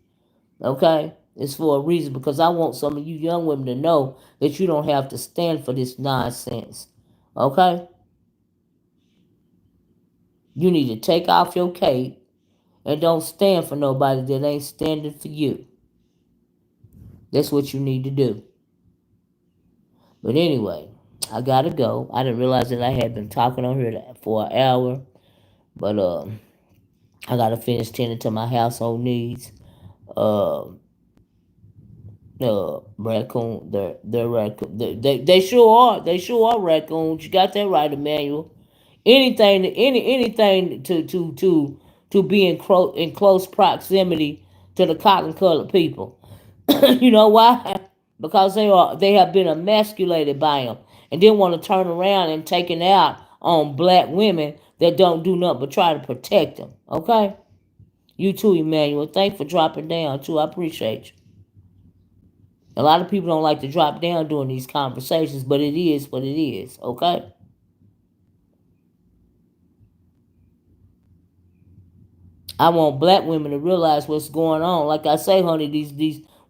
Okay? It's for a reason because I want some of you young women to know that you don't have to stand for this nonsense. Okay? You need to take off your cape and don't stand for nobody that ain't standing for you. That's what you need to do. But anyway, I gotta go. I didn't realize that I had been talking on here for an hour. But I gotta finish tending to my household needs. Uh, raccoon. They're raccoon. They sure are raccoons. You got that right, Emmanuel. Anything to be in close proximity to the cotton colored people. You know why? Because they have been emasculated by them, and then want to turn around and take it out on black women that don't do nothing but try to protect them. Okay, you too, Emmanuel. Thanks for dropping down too. I appreciate you. A lot of people don't like to drop down during these conversations, but it is what it is, okay? I want black women to realize what's going on. Like I say, honey,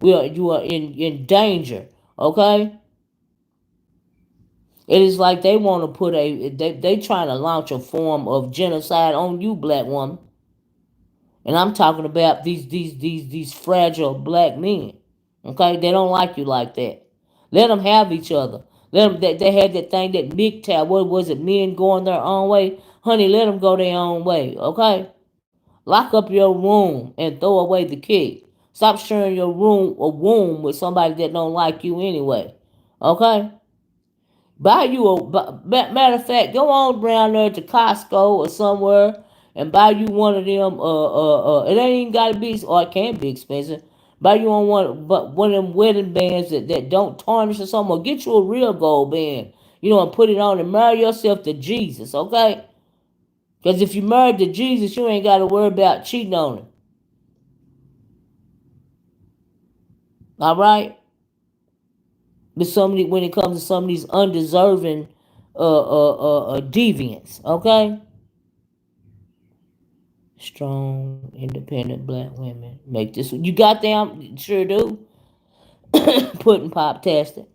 you are in danger, okay? It is like they want to put they trying to launch a form of genocide on you, black woman. And I'm talking about these fragile black men. Okay, they don't like you like that. Let them have each other. Let them. They had that thing that MGTOW. What was it? Men going their own way. Honey, let them go their own way. Okay, lock up your room and throw away the key. Stop sharing your womb with somebody that don't like you anyway. Okay. Buy you matter of fact, go on down there to Costco or somewhere and buy you one of them. It ain't even gotta be, or it can be expensive. Buy you on one of them wedding bands that don't tarnish or something. Or get you a real gold band, and put it on and marry yourself to Jesus, okay? Because if you married to Jesus, you ain't got to worry about cheating on him. All right. But when it comes to some of these undeserving deviants, okay? Strong, independent black women make this. You got them? Sure do. Putting pop testing.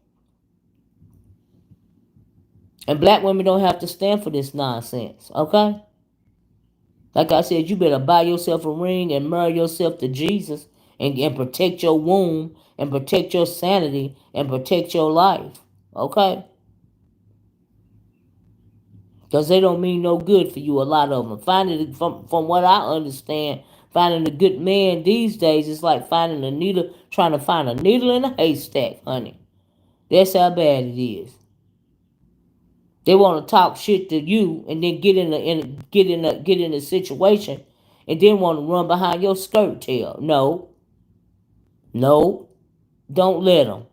And black women don't have to stand for this nonsense, okay? Like I said, you better buy yourself a ring and marry yourself to Jesus and protect your womb and protect your sanity and protect your life, okay? Because they don't mean no good for you, a lot of them. From what I understand, finding a good man these days is like trying to find a needle in a haystack, honey. That's how bad it is. They want to talk shit to you and then get in a situation and then want to run behind your skirt tail. No, no, don't let them.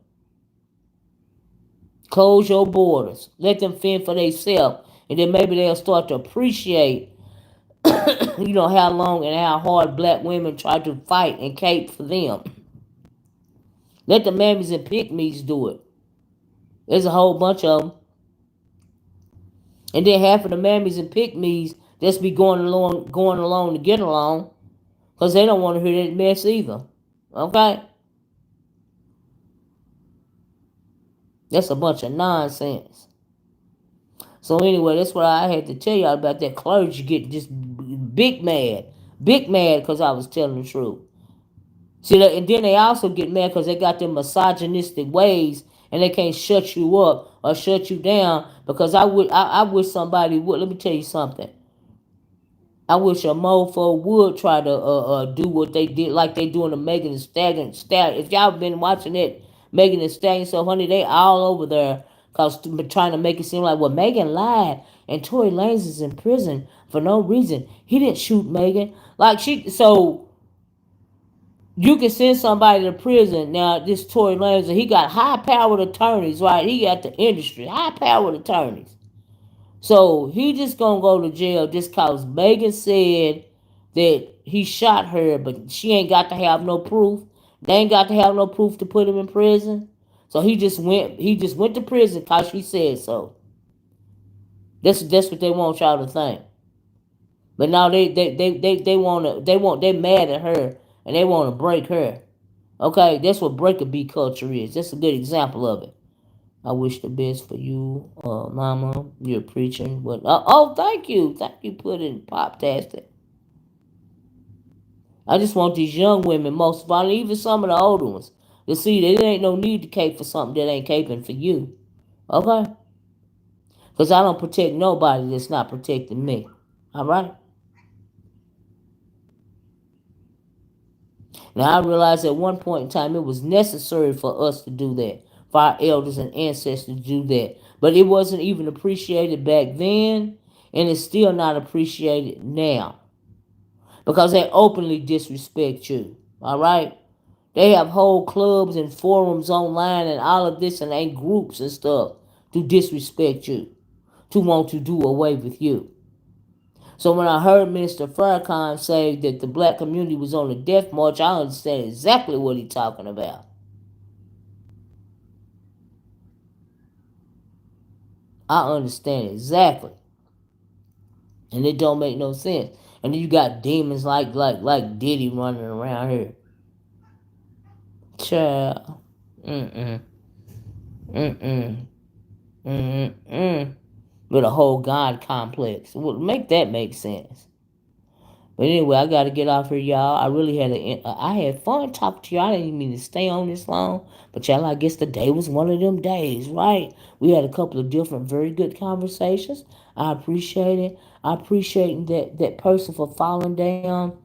Close your borders. Let them fend for themselves, and then maybe they'll start to appreciate You know how long and how hard black women try to fight and cape for them. Let the mammies and pygmies do it. There's a whole bunch of them. And then half of the mammies and pygmies just be going along to get along, because they don't want to hear that mess either. Okay? That's a bunch of nonsense. So anyway, that's what I had to tell y'all about that clergy getting just big mad. Big mad because I was telling the truth. See, and then they also get mad because they got them misogynistic ways and they can't shut you up or shut you down, because I wish somebody would. Let me tell you something. I wish a mofo would try to do what they did, like they doing the Megan and Stallion. If y'all been watching it, Megan and Stallion, so honey, they all over there, cause trying to make it seem like, well, Megan lied and Tory Lanez is in prison for no reason. He didn't shoot Megan. So you can send somebody to prison. Now this Tory Lanez, he got high powered attorneys, right? He got the industry, high powered attorneys. So he just gonna go to jail just cause Megan said that he shot her, but she ain't got to have no proof. They ain't got to have no proof to put him in prison. So he just went to prison cause she said so. That's what they want y'all to think. But now they're mad at her and they wanna break her. Okay, that's what break a beat culture is. That's a good example of it. I wish the best for you, Mama. You're preaching, but thank you, putting pop-tastic. I just want these young women, most of all, even some of the older ones, to see that there ain't no need to cape for something that ain't caping for you, okay? Because I don't protect nobody that's not protecting me, all right? Now I realized at one point in time it was necessary for us to do that, for our elders and ancestors to do that. But it wasn't even appreciated back then, and it's still not appreciated now. Because they openly disrespect you. Alright? They have whole clubs and forums online and all of this, and ain't groups and stuff to disrespect you, to want to do away with you. So when I heard Minister Farrakhan say that the black community was on the death march, I understand exactly what he's talking about. I understand exactly. And it don't make no sense. And then you got demons like Diddy running around here. Child. With a whole God complex. Well, make that make sense. But anyway, I got to get off here, y'all. I really I had fun talking to y'all. I didn't even mean to stay on this long. But y'all, I guess the day was one of them days, right? We had a couple of different, very good conversations. I appreciate it. I appreciate that person for falling down.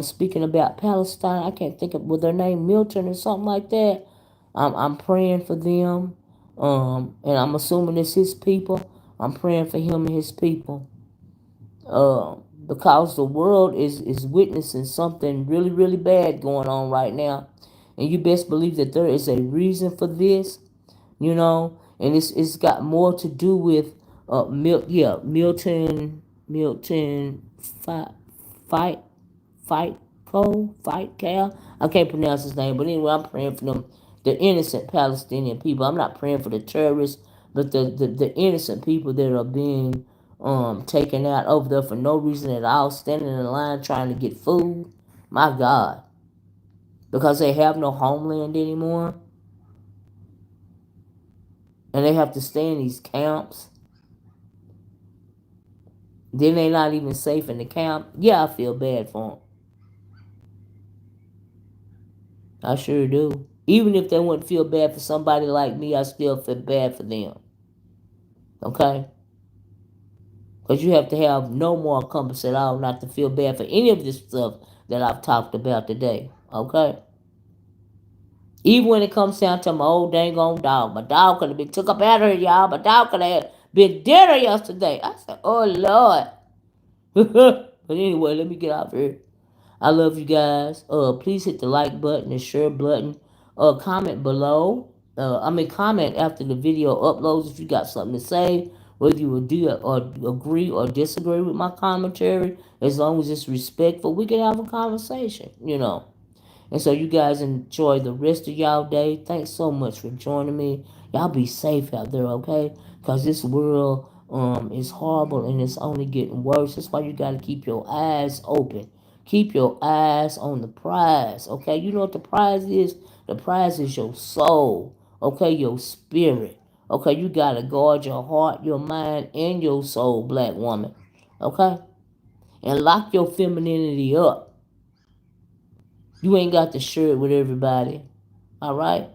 Speaking about Palestine, I can't think of, with their name Milton or something like that. I'm praying for them. And I'm assuming it's his people. I'm praying for him and his people. Because the world is witnessing something really, really bad going on right now. And you best believe that there is a reason for this, and it's got more to do with Milton Fight Cal. I can't pronounce his name, but anyway, I'm praying for them, the innocent Palestinian people. I'm not praying for the terrorists, but the innocent people that are being taken out over there for no reason at all, standing in line trying to get food. My God. Because they have no homeland anymore. And they have to stay in these camps. Then they're not even safe in the camp. Yeah, I feel bad for them. I sure do. Even if they wouldn't feel bad for somebody like me, I still feel bad for them. Okay? Because you have to have no more compass at all not to feel bad for any of this stuff that I've talked about today. Okay? Even when it comes down to my old dang on dog. My dog could have been took up out of here, y'all. My dog could have been dead yesterday. I said, oh, Lord. But anyway, let me get out here. I love you guys. Please hit the like button and share button. Comment below. Comment after the video uploads if you got something to say. Whether you or agree or disagree with my commentary, as long as it's respectful, we can have a conversation, you know. And so you guys enjoy the rest of y'all day. Thanks so much for joining me. Y'all be safe out there, okay? Because this world is horrible and it's only getting worse. That's why you got to keep your eyes open. Keep your eyes on the prize, okay? You know what the prize is? The prize is your soul, okay? Your spirit, okay? You got to guard your heart, your mind, and your soul, black woman, okay? And lock your femininity up. You ain't got to share it with everybody. All right?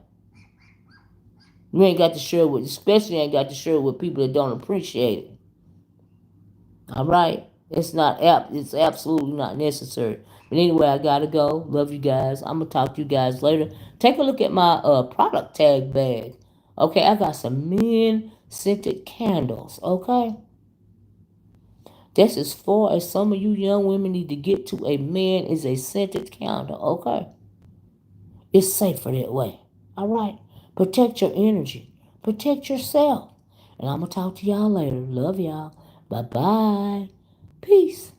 You ain't got to share it with, especially ain't got to share it with people that don't appreciate it. All right? It's absolutely not necessary. But anyway, I gotta go. Love you guys. I'm gonna talk to you guys later. Take a look at my product tag bag. Okay, I got some men scented candles. Okay? That's as far as some of you young women need to get to a man is a scented candle. Okay? It's safer that way. All right? Protect your energy. Protect yourself. And I'm going to talk to y'all later. Love y'all. Bye-bye. Peace.